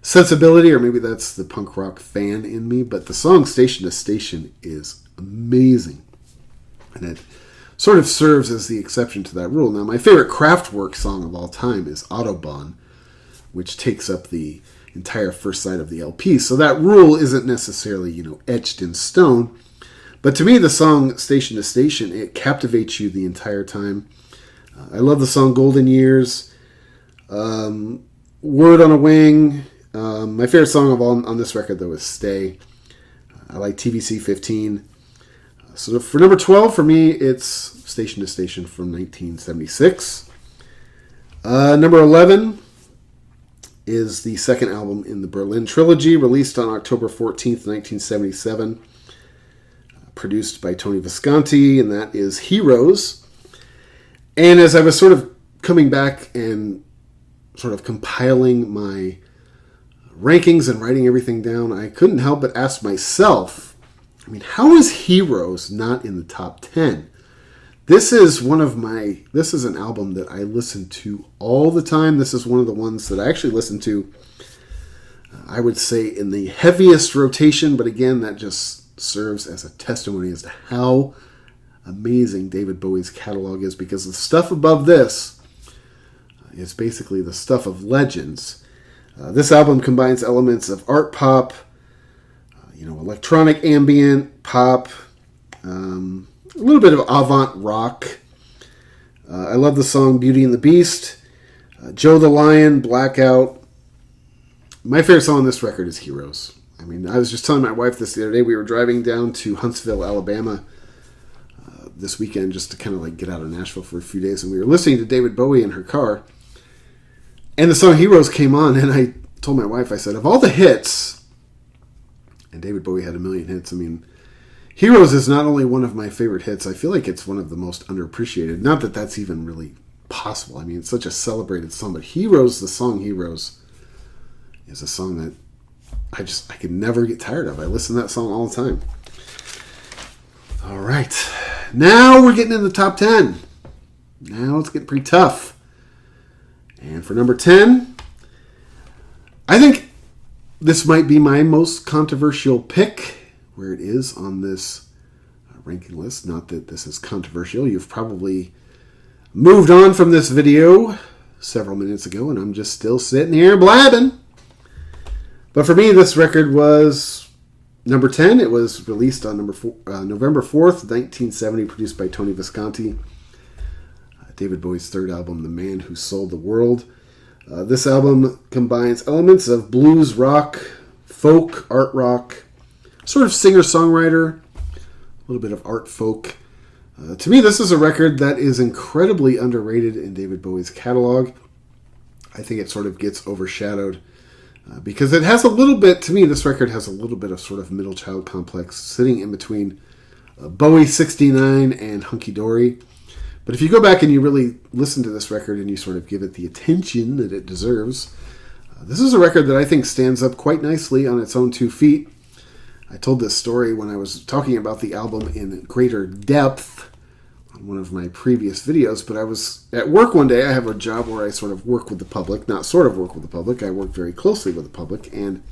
sensibility, or maybe that's the punk rock fan in me, but the song Station to Station is amazing, and it sort of serves as the exception to that rule. Now, my favorite Kraftwerk song of all time is Autobahn, which takes up the entire first side of the LP, so that rule isn't necessarily etched in stone, but to me the song Station to Station, it captivates you the entire time. I love the song Golden Years, Word on a Wing. My favorite song on this record, though, is Stay. I like TVC 15. So for number 12, for me, it's Station to Station from 1976. Number 11 is the second album in the Berlin Trilogy, released on October 14th, 1977. Produced by Tony Visconti, and that is Heroes. And as I was sort of coming back and sort of compiling my rankings and writing everything down, I couldn't help but ask myself, how is Heroes not in the top 10? This is an album that I listen to all the time. This is one of the ones that I actually listen to, I would say, in the heaviest rotation, but again, that just serves as a testimony as to how amazing David Bowie's catalog is, because the stuff above this is basically the stuff of legends. This album combines elements of art pop, electronic ambient pop, a little bit of avant rock. I love the song Beauty and the Beast, Joe the Lion, Blackout. My favorite song on this record is Heroes. I was just telling my wife this the other day. We were driving down to Huntsville, Alabama this weekend just to kind of get out of Nashville for a few days, and we were listening to David Bowie in her car, and the song Heroes came on, and I told my wife, I said, of all the hits, and David Bowie had a million hits, Heroes is not only one of my favorite hits, I feel like it's one of the most underappreciated. Not that that's even really possible. It's such a celebrated song, but Heroes, the song Heroes, is a song that I could never get tired of. I listen to that song all the time. All right. Now we're getting in the top 10. Now it's getting pretty tough. And for number 10, I think this might be my most controversial pick, where it is on this ranking list. Not that this is controversial. You've probably moved on from this video several minutes ago, and I'm just still sitting here blabbing. But for me, this record was number 10. It was released on November 4th, 1970, produced by Tony Visconti. David Bowie's third album, The Man Who Sold the World. This album combines elements of blues, rock, folk, art rock, sort of singer-songwriter, a little bit of art folk. To me, this is a record that is incredibly underrated in David Bowie's catalog. I think it sort of gets overshadowed because it has a little bit, to me, this record has a little bit of sort of middle child complex sitting in between Bowie 69 and Hunky Dory. But if you go back and you really listen to this record and you sort of give it the attention that it deserves, this is a record that I think stands up quite nicely on its own 2 feet. I told this story when I was talking about the album in greater depth on one of my previous videos, but I was at work one day. I have a job where I sort of work with the public, not sort of work with the public. I work very closely with the public, and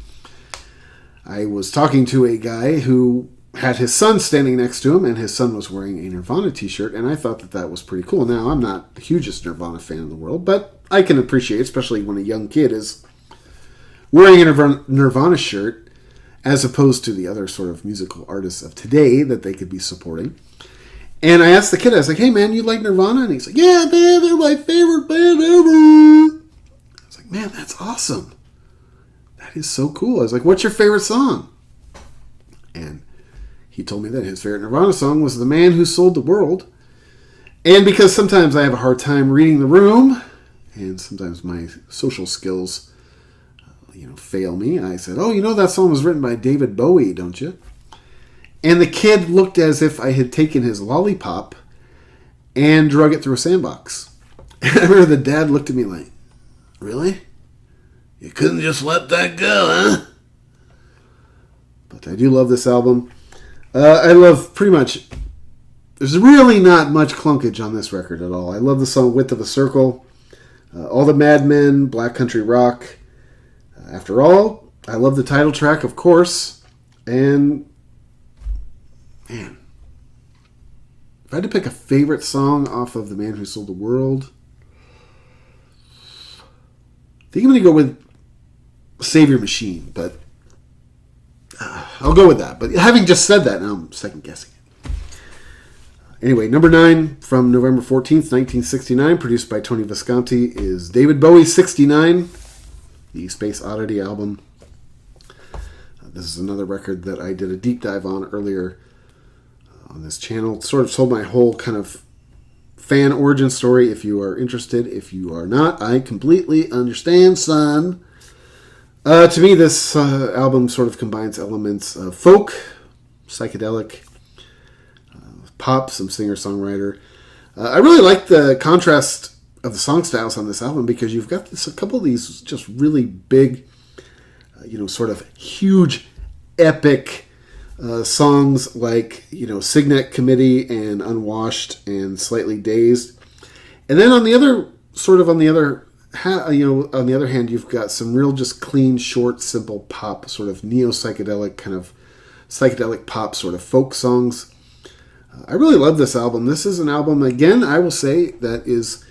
I was talking to a guy who had his son standing next to him, and his son was wearing a Nirvana t-shirt, and I thought that that was pretty cool. Now, I'm not the hugest Nirvana fan in the world, but I can appreciate, especially when a young kid is wearing a Nirvana shirt, as opposed to the other sort of musical artists of today that they could be supporting. And I asked the kid, I was like, hey man, you like Nirvana? And he's like, yeah man, they're my favorite band ever. I was like, man, that's awesome. That is so cool. I was like, what's your favorite song? And he told me that his favorite Nirvana song was The Man Who Sold the World. And because sometimes I have a hard time reading the room, and sometimes my social skills fail me, I said, oh, that song was written by David Bowie, don't you? And the kid looked as if I had taken his lollipop and drug it through a sandbox. And I remember the dad looked at me like, really? You couldn't just let that go, huh? But I do love this album. I love pretty much, there's really not much clunkage on this record at all. I love the song Width of a Circle, All the Mad Men, Black Country Rock. After All, I love the title track, of course. And, man, if I had to pick a favorite song off of The Man Who Sold the World, I think I'm going to go with Save Your Machine, but I'll go with that. But having just said that, now I'm second-guessing it. Anyway, number 9 from November 14th, 1969, produced by Tony Visconti, is David Bowie 69. The Space Oddity album. This is another record that I did a deep dive on earlier on this channel. It sort of told my whole kind of fan origin story. If you are interested, if you are not, I completely understand, son. To me, this album sort of combines elements of folk, psychedelic, pop, some singer-songwriter. I really like the contrast of the song styles on this album because you've got a couple of these just really big, sort of huge, epic songs like, Signet Committee and Unwashed and Slightly Dazed. And then on the other hand, you've got some real just clean, short, simple pop, sort of neo-psychedelic, kind of psychedelic pop sort of folk songs. I really love this album. This is an album, again, I will say, that is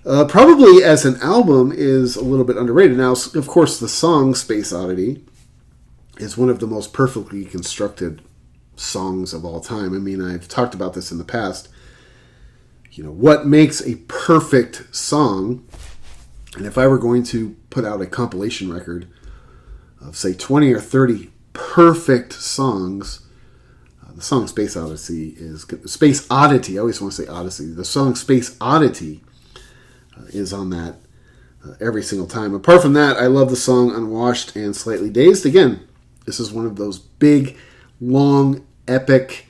probably as an album is a little bit underrated. Now, of course, the song Space Oddity is one of the most perfectly constructed songs of all time. I mean, I've talked about this in the past. What makes a perfect song? And if I were going to put out a compilation record of, say, 20 or 30 perfect songs, the song Space Odyssey is... Space Oddity, I always want to say Odyssey. The song Space Oddity is on that every single time. Apart from that, I love the song Unwashed and Slightly Dazed. Again, this is one of those big, long, epic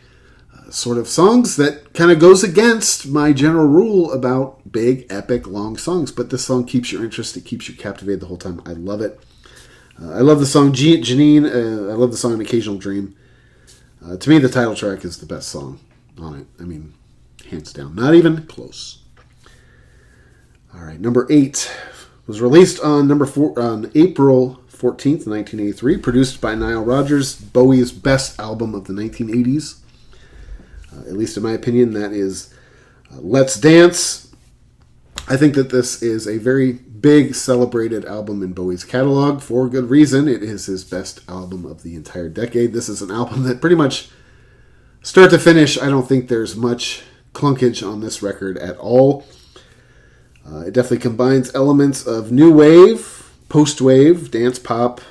sort of songs that kind of goes against my general rule about big, epic, long songs. But this song keeps your interest. It keeps you captivated the whole time. I love it. I love the song Janine. I love the song An Occasional Dream. To me, the title track is the best song on it. I mean, hands down. Not even close. All right, number 8 was released on April 14th, 1983, produced by Nile Rodgers, Bowie's best album of the 1980s. At least in my opinion, that is Let's Dance. I think that this is a very big, celebrated album in Bowie's catalog for good reason. It is his best album of the entire decade. This is an album that pretty much, start to finish, I don't think there's much clunkage on this record at all. It definitely combines elements of new wave, post-wave, dance pop,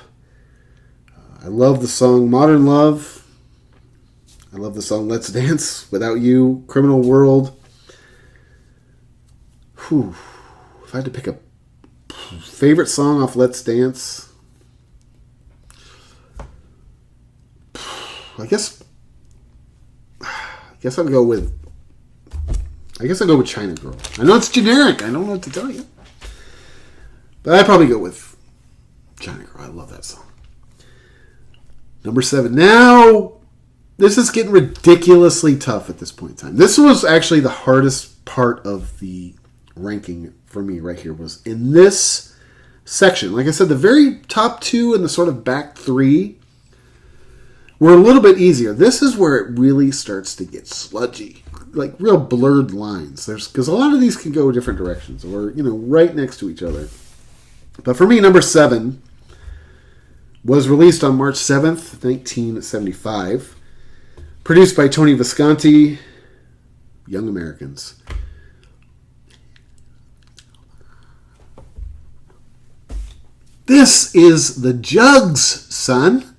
I love the song Modern Love. I love the song Let's Dance, Without You, Criminal World. Whew. If I had to pick a favorite song off Let's Dance, I guess I'll go with China Girl. I know it's generic. I don't know what to tell you. But I'd probably go with China Girl. I love that song. Number 7. Now, this is getting ridiculously tough at this point in time. This was actually the hardest part of the ranking for me right here, was in this section. Like I said, the very top 2 and the sort of back 3 were a little bit easier. This is where it really starts to get sludgy, like real blurred lines. Because a lot of these can go different directions, or right next to each other. But for me, number 7 was released on March 7th, 1975. Produced by Tony Visconti, Young Americans. This is the Jugs, son.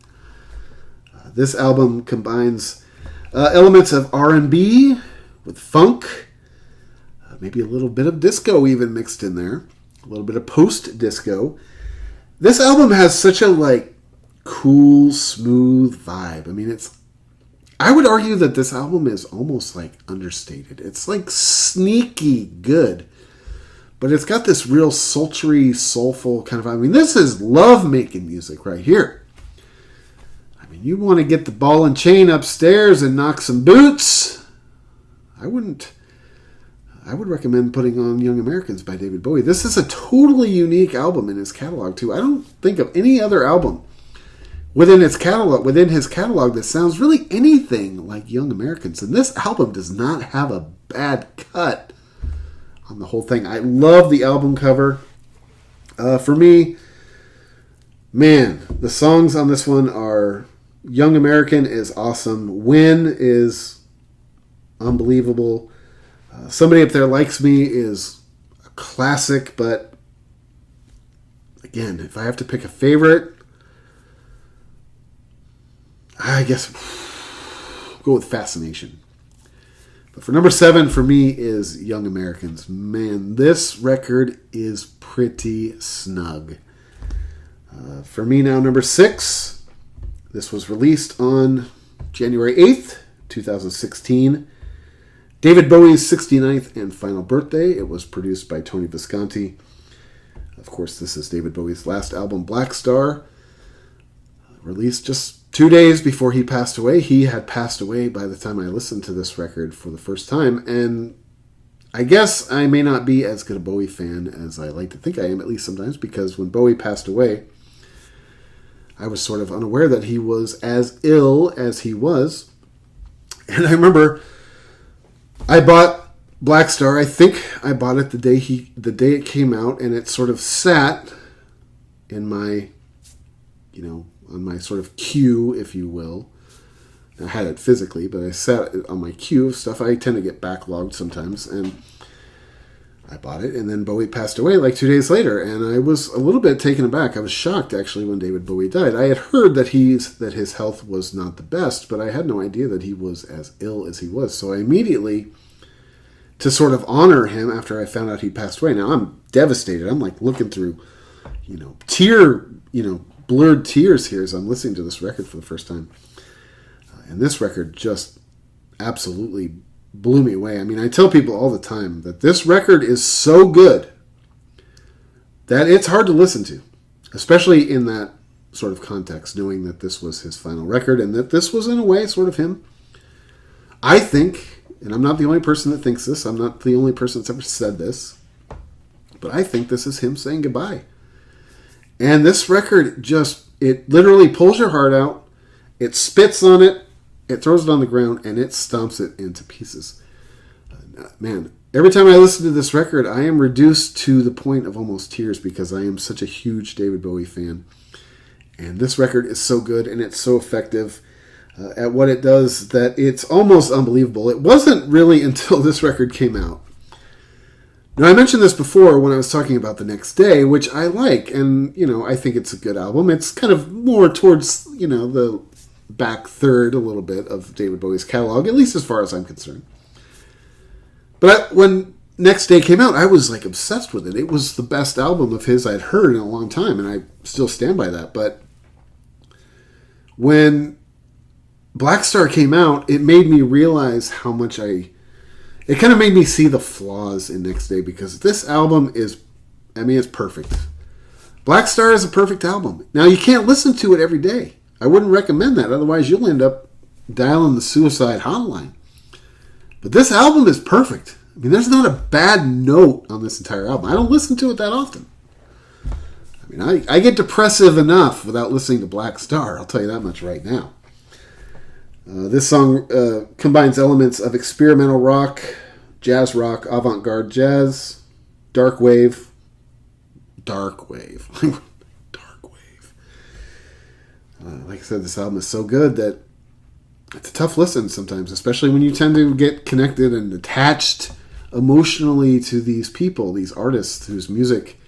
This album combines elements of R&B with funk, maybe a little bit of disco even mixed in there, a little bit of post-disco. This album has such a cool, smooth vibe. I mean, I would argue that this album is almost understated. It's sneaky good, but it's got this real sultry, soulful kind of vibe. I mean, this is love-making music right here. I mean, you want to get the ball and chain upstairs and knock some boots. I would recommend putting on Young Americans by David Bowie. This is a totally unique album in his catalog, too. I don't think of any other album within his catalog that sounds really anything like Young Americans. And this album does not have a bad cut on the whole thing. I love the album cover. For me, man, the songs on this one are... Young American is awesome. Win is unbelievable. Somebody Up There Likes Me is a classic, but again, if I have to pick a favorite, I guess I'll go with Fascination. But for number 7 for me is Young Americans. Man, this record is pretty snug. For me now, number 6. This was released on January 8th, 2016. David Bowie's 69th and final birthday. It was produced by Tony Visconti. Of course, this is David Bowie's last album, Black Star. Released just 2 days before he passed away. He had passed away by the time I listened to this record for the first time. And I guess I may not be as good a Bowie fan as I like to think I am, at least sometimes, because when Bowie passed away, I was sort of unaware that he was as ill as he was. And I remember I bought Black Star. I think I bought it the day it came out, and it sort of sat in my, on my sort of queue, if you will. I had it physically, but I sat on my queue of stuff. I tend to get backlogged sometimes, and I bought it, and then Bowie passed away 2 days later, and I was a little bit taken aback. I was shocked, actually, when David Bowie died. I had heard that his health was not the best, but I had no idea that he was as ill as he was. So I immediately, to sort of honor him after I found out he passed away, now I'm devastated. I'm looking through, blurred tears here as I'm listening to this record for the first time. And this record just absolutely blew me away. I mean, I tell people all the time that this record is so good that it's hard to listen to, especially in that sort of context, knowing that this was his final record and that this was, in a way, sort of him. I think, and I'm not the only person that thinks this, I'm not the only person that's ever said this, but I think this is him saying goodbye. And this record it literally pulls your heart out, it spits on it, it throws it on the ground, and it stomps it into pieces. Man, every time I listen to this record, I am reduced to the point of almost tears because I am such a huge David Bowie fan. And this record is so good, and it's so effective at what it does that it's almost unbelievable. It wasn't really until this record came out Now, I mentioned this before when I was talking about The Next Day, which I like, and, I think it's a good album. It's kind of more towards, the back third a little bit of David Bowie's catalog, at least as far as I'm concerned. But when Next Day came out, I was, obsessed with it. It was the best album of his I'd heard in a long time, and I still stand by that. But when Black Star came out, it made me realize how much it kind of made me see the flaws in Next Day, because this album is, it's perfect. Black Star is a perfect album. Now, you can't listen to it every day. I wouldn't recommend that. Otherwise, you'll end up dialing the suicide hotline. But this album is perfect. There's not a bad note on this entire album. I don't listen to it that often. I get depressive enough without listening to Black Star. I'll tell you that much right now. This song combines elements of experimental rock, jazz rock, avant-garde jazz, dark wave. Dark wave. Like I said, this album is so good that it's a tough listen sometimes, especially when you tend to get connected and attached emotionally to these people, these artists whose music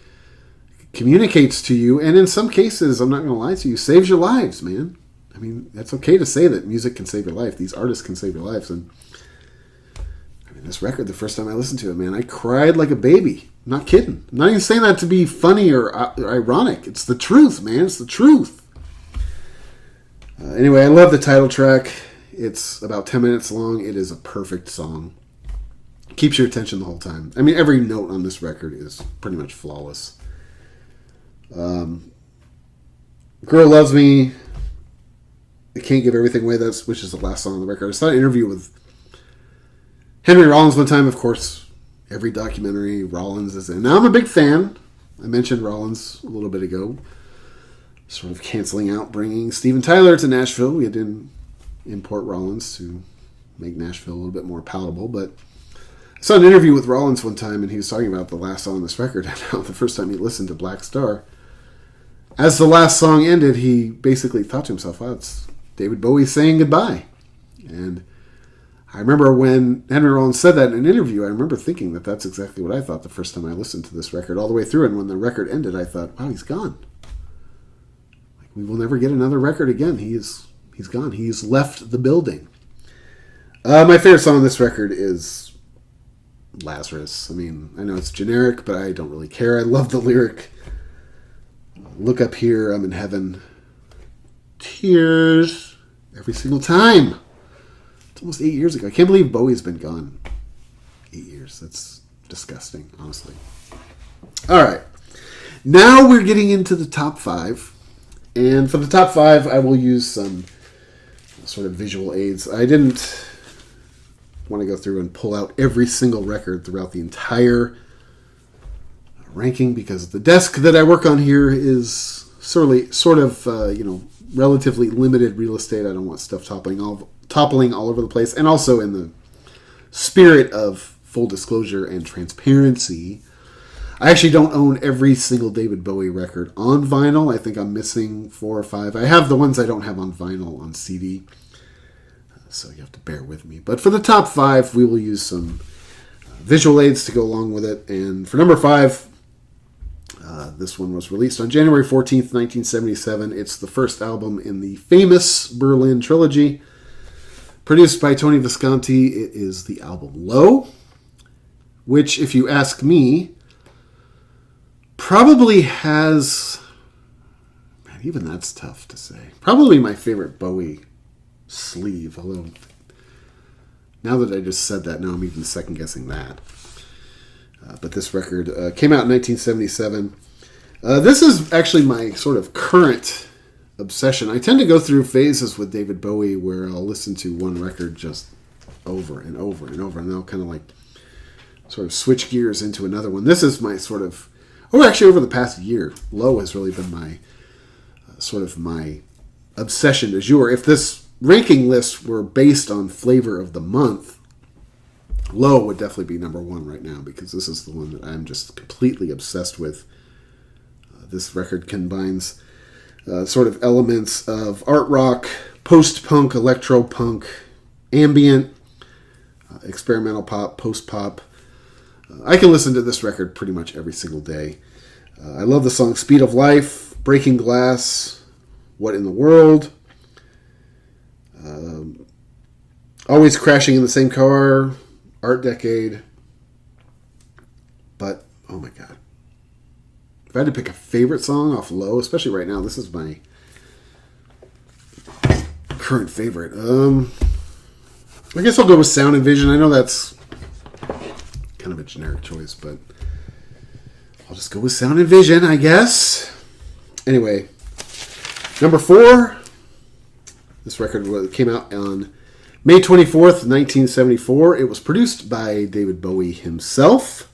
communicates to you, and in some cases, I'm not going to lie to you, saves your lives, man. That's okay to say that music can save your life. These artists can save your lives. And this record, the first time I listened to it, man, I cried like a baby. I'm not kidding. I'm not even saying that to be funny or ironic. It's the truth, man. It's the truth. Anyway, I love the title track. It's about 10 minutes long. It is a perfect song. Keeps your attention the whole time. Every note on this record is pretty much flawless. Girl Loves Me. I Can't Give Everything Away, which is the last song on the record. I saw an interview with Henry Rollins one time. Of course, every documentary Rollins is in. Now, I'm a big fan. I mentioned Rollins a little bit ago. Sort of canceling out bringing Steven Tyler to Nashville. We had to import Rollins to make Nashville a little bit more palatable. But I saw an interview with Rollins one time, and he was talking about the last song on this record, and how the first time he listened to Black Star, as the last song ended, he basically thought to himself, wow, it's David Bowie saying goodbye. And I remember when Henry Rollins said that in an interview, I remember thinking that that's exactly what I thought the first time I listened to this record all the way through. And when the record ended, I thought, wow, he's gone. We will never get another record again. He's gone. He's left the building. My favorite song on this record is Lazarus. I know it's generic, but I don't really care. I love the lyric. Look up here, I'm in heaven. Tears every single time. It's almost 8 years ago. I can't believe Bowie's been gone 8 years. That's disgusting, honestly. All right. Now we're getting into the top 5. And for the top 5, I will use some sort of visual aids. I didn't want to go through and pull out every single record throughout the entire ranking, because the desk that I work on here is sort of relatively limited real estate. I don't want stuff toppling all over the place. And also, in the spirit of full disclosure and transparency, I actually don't own every single David Bowie record on vinyl. I think I'm missing 4 or 5. I have the ones I don't have on vinyl on CD, so you have to bear with me. But for the top 5, we will use some visual aids to go along with it. And for number 5, this one was released on January 14th, 1977. It's the first album in the famous Berlin trilogy, produced by Tony Visconti. It is the album Low, which, if you ask me, probably has... Man, even that's tough to say. Probably my favorite Bowie sleeve, although now that I just said that, now I'm even second-guessing that. But this record came out in 1977. This is actually my sort of current obsession. I tend to go through phases with David Bowie where I'll listen to one record just over and over and over, and then I'll kind of like sort of switch gears into another one. This is my sort of... actually, over the past year, Low has really been my sort of my obsession du jour. If this ranking list were based on flavor of the month, Low would definitely be number 1 right now, because this is the one that I'm just completely obsessed with. This record combines sort of elements of art rock, post-punk, electro-punk, ambient, experimental pop, post-pop, I can listen to this record pretty much every single day. I love the song Speed of Life, Breaking Glass, What in the World, Always Crashing in the Same Car, Art Decade. But, oh my God. If I had to pick a favorite song off Low, especially right now, this is my current favorite. I guess I'll go with Sound and Vision. I know that's kind of a generic choice, but I'll just go with Sound and Vision, I guess. Anyway, number 4. This record came out on May 24th, 1974. It was produced by David Bowie himself.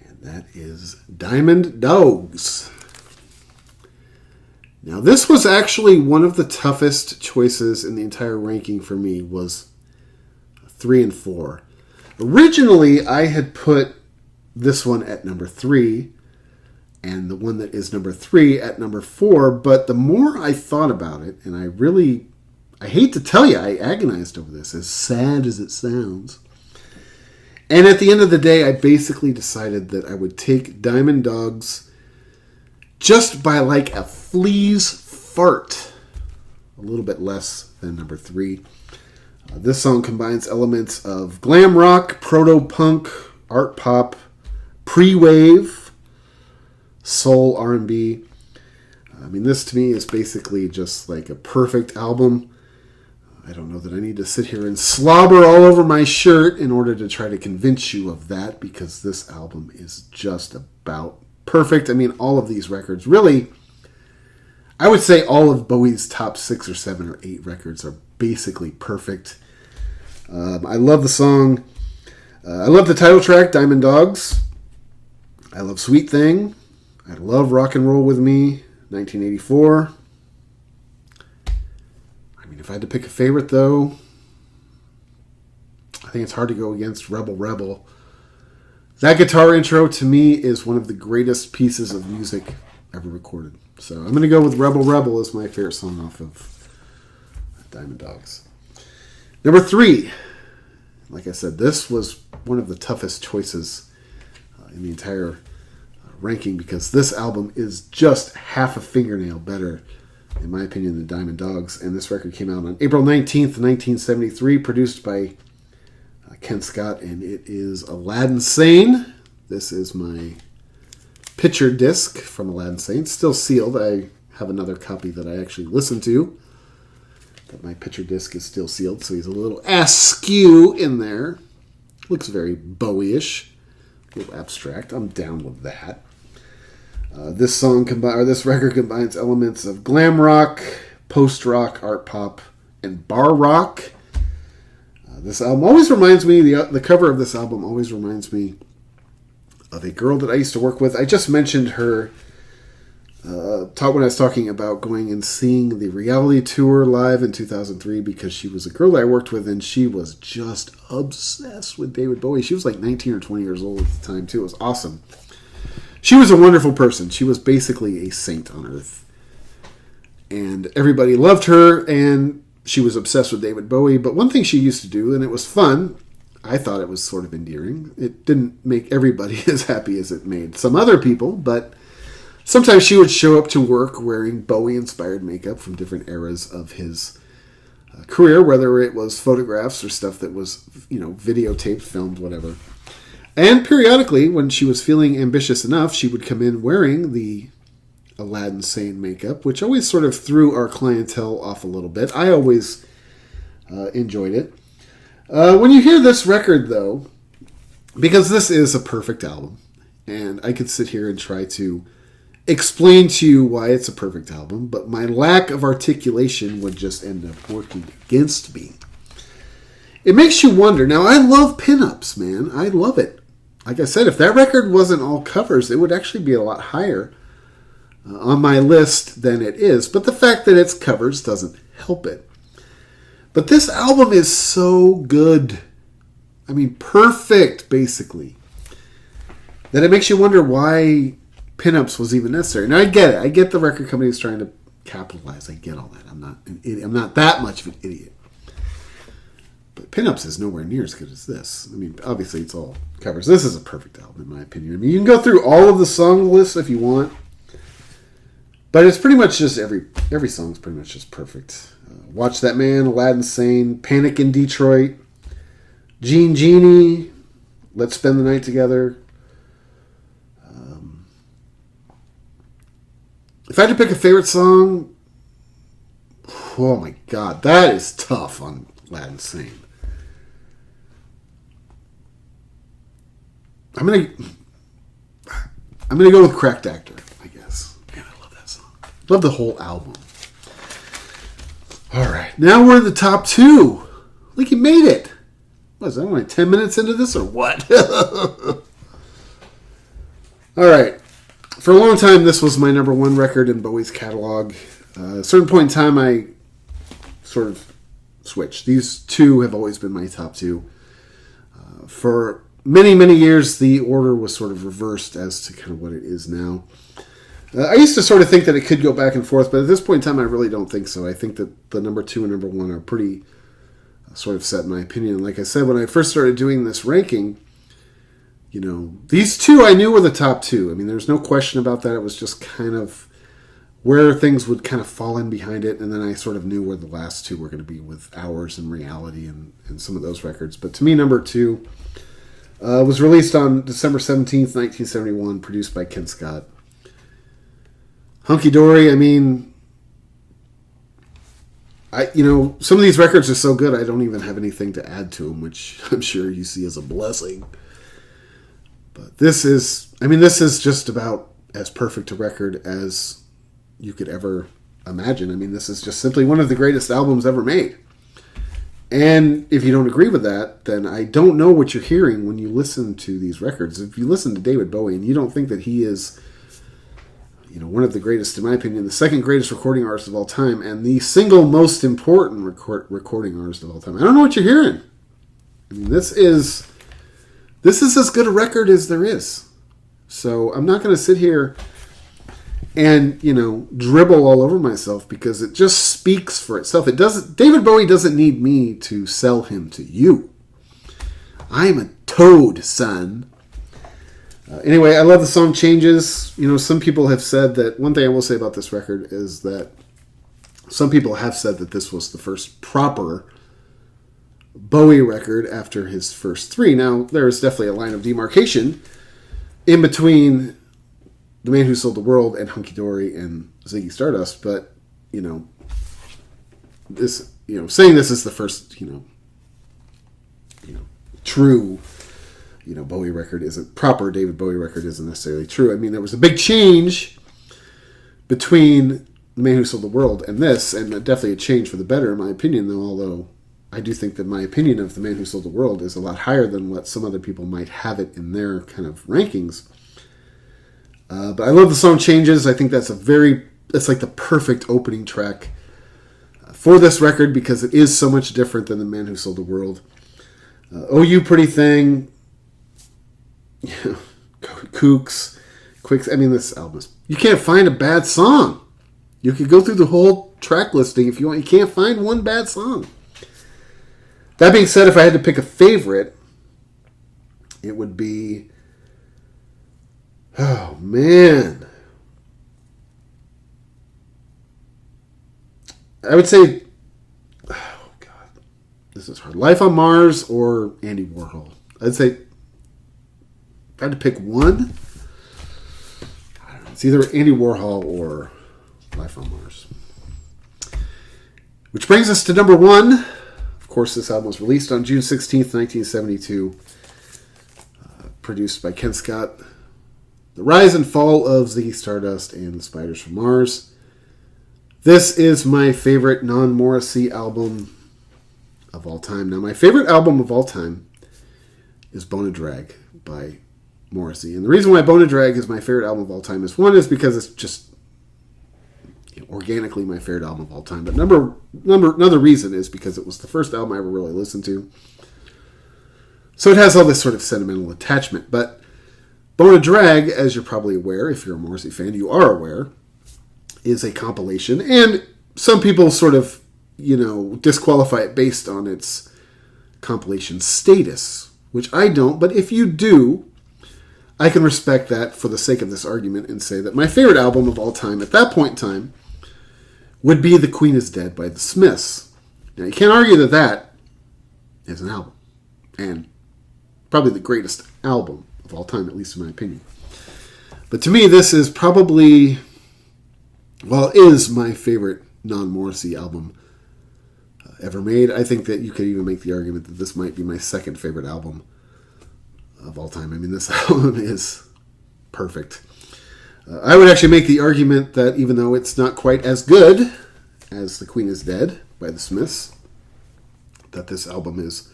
And that is Diamond Dogs. Now, this was actually one of the toughest choices in the entire ranking for me, was 3 and 4. Originally, I had put this one at number 3 and the one that is number 3 at number 4, but the more I thought about it, and I hate to tell you, I agonized over this, as sad as it sounds. And at the end of the day, I basically decided that I would take Diamond Dogs just by like a flea's fart. A little bit less than number 3. This song combines elements of glam rock, proto-punk, art pop, pre-wave, soul, R&B. I mean, this to me is basically just like a perfect album. I don't know that I need to sit here and slobber all over my shirt in order to try to convince you of that, because this album is just about perfect. I mean, all of these records, really, I would say all of Bowie's top 6 or 7 or 8 records are basically perfect. I love the song. I love the title track, Diamond Dogs. I love Sweet Thing. I love Rock and Roll With Me, 1984. I mean, if I had to pick a favorite, though, I think it's hard to go against Rebel Rebel. That guitar intro, to me, is one of the greatest pieces of music ever recorded. So I'm going to go with Rebel Rebel as my favorite song off of Diamond Dogs. Number 3. Like I said, this was one of the toughest choices in the entire ranking, because this album is just half a fingernail better, in my opinion, than Diamond Dogs. And this record came out on April 19th, 1973, produced by Ken Scott, and it is Aladdin Sane. This is my picture disc from Aladdin Sane. It's still sealed. I have another copy that I actually listened to, but my picture disc is still sealed, so he's a little askew in there. Looks very Bowie-ish, a little abstract. I'm down with that. This record combines elements of glam rock, post-rock, art pop, and bar rock. This album always reminds me, the cover of this album always reminds me of a girl that I used to work with. I just mentioned her when I was talking about going and seeing the reality tour live in 2003, because she was a girl that I worked with, and she was just obsessed with David Bowie. She was like 19 or 20 years old at the time, too. It was awesome. She was a wonderful person. She was basically a saint on earth. And everybody loved her, and she was obsessed with David Bowie. But one thing she used to do, and it was fun, I thought it was sort of endearing. It didn't make everybody as happy as it made some other people, but sometimes she would show up to work wearing Bowie-inspired makeup from different eras of his career, whether it was photographs or stuff that was, videotaped, filmed, whatever. And periodically, when she was feeling ambitious enough, she would come in wearing the Aladdin Sane makeup, which always sort of threw our clientele off a little bit. I always enjoyed it. When you hear this record, though, because this is a perfect album, and I could sit here and try to explain to you why it's a perfect album, but my lack of articulation would just end up working against me. It makes you wonder. Now, I love pinups, man. I love it. Like I said, if that record wasn't all covers, it would actually be a lot higher on my list than it is. But the fact that it's covers doesn't help it. But this album is so good. I mean, perfect, basically, that it makes you wonder why pinups was even necessary. Now, I get it. I get the record company is trying to capitalize. I get all that. I'm not that much of an idiot. But Pinups is nowhere near as good as this. I mean, obviously it's all covers. This is a perfect album, in my opinion. I mean, you can go through all of the song lists if you want. But it's pretty much just every song's pretty much just perfect. Watch That Man, Aladdin Sane, Panic in Detroit, Genie, Let's Spend the Night Together. If I had to pick a favorite song, oh my god, that is tough on Aladdin Sane. I'm gonna go with Cracked Actor, I guess. Man, I love that song. Love the whole album. All right, now we're in the top two. Like you made it. What is that? Only 10 minutes into this, or what? All right. For a long time, this was my number one record in Bowie's catalog. At a certain point in time, I sort of switched. These two have always been my top two. For many, many years, the order was sort of reversed as to kind of what it is now. I used to sort of think that it could go back and forth, but at this point in time, I really don't think so. I think that the number two and number one are pretty sort of set in my opinion. Like I said, when I first started doing this ranking, you know, these two I knew were the top two. I mean, there's no question about that. It was just kind of where things would kind of fall in behind it, and then I sort of knew where the last two were going to be with Hours and Reality and some of those records. But to me, number two was released on December 17th, 1971, produced by Ken Scott. Hunky Dory, I mean, some of these records are so good I don't even have anything to add to them, which I'm sure you see as a blessing. But this is just about as perfect a record as you could ever imagine. I mean, this is just simply one of the greatest albums ever made. And if you don't agree with that, then I don't know what you're hearing when you listen to these records. If you listen to David Bowie and you don't think that he is, one of the greatest, in my opinion, the second greatest recording artist of all time, and the single most important recording artist of all time, I don't know what you're hearing. I mean, this is as good a record as there is. So I'm not going to sit here and, dribble all over myself, because it just speaks for itself. David Bowie doesn't need me to sell him to you. I'm a toad, son. Anyway, I love the song Changes. Some people have said that, one thing I will say about this record is that some people have said that this was the first proper Bowie record after his first three. Now, there is definitely a line of demarcation in between The Man Who Sold the World and Hunky Dory and Ziggy Stardust, but, this, saying this is the first, true, Bowie record isn't proper. David Bowie record isn't necessarily true. I mean, there was a big change between The Man Who Sold the World and this, and definitely a change for the better, in my opinion, though, although I do think that my opinion of The Man Who Sold the World is a lot higher than what some other people might have it in their kind of rankings. But I love the song Changes. I think it's like the perfect opening track for this record, because it is so much different than The Man Who Sold the World. Oh You Pretty Thing, Kooks, Quicks. I mean, this album you can't find a bad song. You could go through the whole track listing if you want. You can't find one bad song. That being said, if I had to pick a favorite, it would be, oh man, I would say, oh god, this is hard. Life on Mars or Andy Warhol. I'd say, if I had to pick one, I don't know, it's either Andy Warhol or Life on Mars. Which brings us to number one. Of course, this album was released on June 16th, 1972. Produced by Ken Scott. The Rise and Fall of Ziggy Stardust and the Spiders from Mars. This is my favorite non-Morrissey album of all time. Now, my favorite album of all time is Bone and Drag by Morrissey. And the reason why Bone and Drag is my favorite album of all time is, one, is because it's just organically my favorite album of all time. But another reason is because it was the first album I ever really listened to. So it has all this sort of sentimental attachment. But Bone and Drag, as you're probably aware, if you're a Morrissey fan, you are aware, is a compilation. And some people sort of, disqualify it based on its compilation status, which I don't, but if you do, I can respect that for the sake of this argument and say that my favorite album of all time at that point in time would be The Queen is Dead by the Smiths. Now, you can't argue that that is an album, and probably the greatest album of all time, at least in my opinion. But to me, this is probably, well, is my favorite non-Morrissey album ever made. I think that you could even make the argument that this might be my second favorite album of all time. I mean, this album is perfect. I would actually make the argument that even though it's not quite as good as The Queen is Dead by the Smiths, that this album is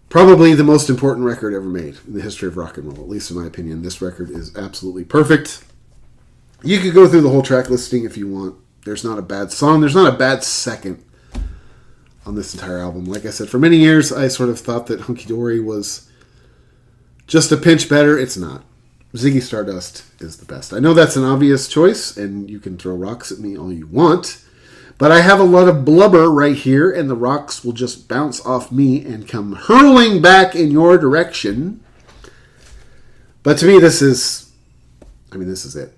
probably the most important record ever made in the history of rock and roll. At least in my opinion, this record is absolutely perfect. You could go through the whole track listing if you want. There's not a bad song. There's not a bad second on this entire album. Like I said, for many years, I sort of thought that Hunky Dory was just a pinch better. It's not. Ziggy Stardust is the best. I know that's an obvious choice, and you can throw rocks at me all you want, but I have a lot of blubber right here, and the rocks will just bounce off me and come hurling back in your direction. But to me, this is it.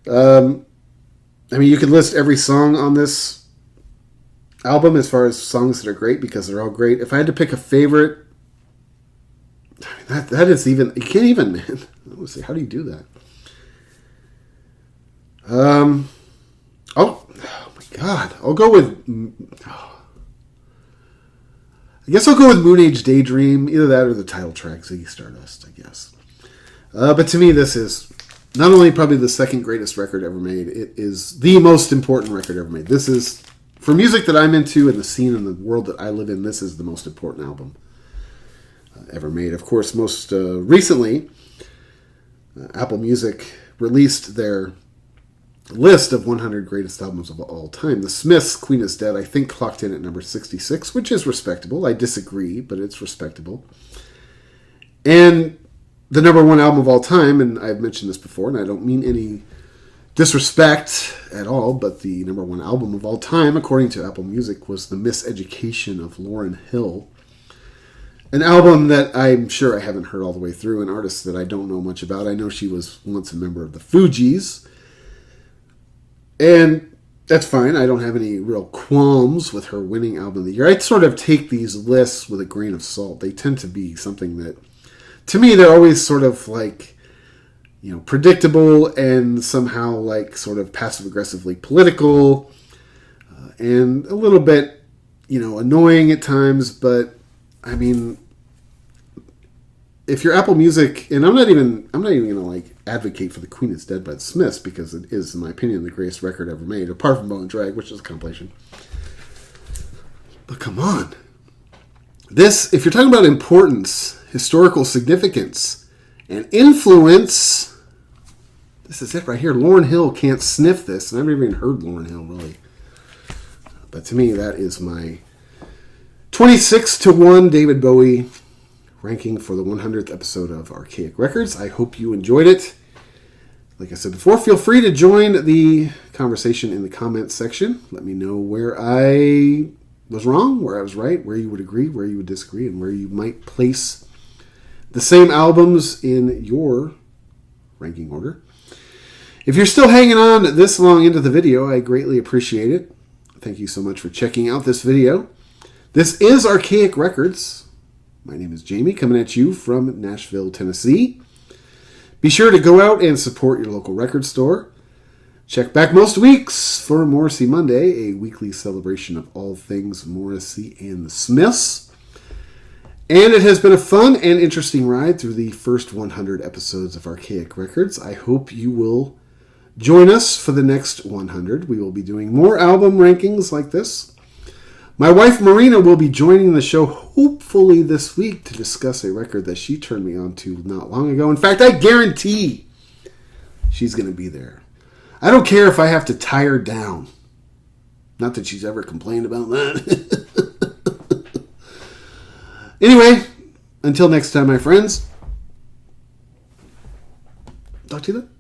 You could list every song on this album as far as songs that are great, because they're all great. If I had to pick a favorite, that is even, you can't even, man. Let's see, how do you do that? Oh my God. I'll go with, I guess I'll go with Moon Age Daydream, either that or the title track, Ziggy Stardust, I guess. But to me, this is not only probably the second greatest record ever made, it is the most important record ever made. This is, for music that I'm into and the scene and the world that I live in, this is the most important album ever made. Of course, most recently, Apple Music released their list of 100 greatest albums of all time. The Smiths' Queen is Dead, I think, clocked in at number 66, which is respectable. I disagree, but it's respectable. And the number one album of all time, and I've mentioned this before, and I don't mean any disrespect at all, but the number one album of all time, according to Apple Music, was The Miseducation of Lauryn Hill. An album that I'm sure I haven't heard all the way through, an artist that I don't know much about. I know she was once a member of the Fugees, and that's fine. I don't have any real qualms with her winning album of the year. I sort of take these lists with a grain of salt. They tend to be something that, to me, they're always sort of like, predictable and somehow like sort of passive-aggressively political and a little bit, annoying at times, but I mean, if you're Apple Music, and I'm not even gonna like advocate for The Queen is Dead by the Smiths, because it is, in my opinion, the greatest record ever made, apart from Bone and Drag, which is a compilation. But come on, this, if you're talking about importance, historical significance, and influence, this is it right here. Lauryn Hill can't sniff this, and I've never even heard Lauryn Hill really. But to me, that is my 26-1 David Bowie ranking for the 100th episode of Archaic Records. I hope you enjoyed it. Like I said before, feel free to join the conversation in the comments section. Let me know where I was wrong, where I was right, where you would agree, where you would disagree, and where you might place the same albums in your ranking order. If you're still hanging on this long into the video, I greatly appreciate it. Thank you so much for checking out this video. This is Archaic Records. My name is Jamie, coming at you from Nashville, Tennessee. Be sure to go out and support your local record store. Check back most weeks for Morrissey Monday, a weekly celebration of all things Morrissey and the Smiths. And it has been a fun and interesting ride through the first 100 episodes of Archaic Records. I hope you will join us for the next 100. We will be doing more album rankings like this. My wife Marina will be joining the show hopefully this week to discuss a record that she turned me on to not long ago. In fact, I guarantee she's going to be there. I don't care if I have to tie her down. Not that she's ever complained about that. Anyway, until next time, my friends. Talk to you then.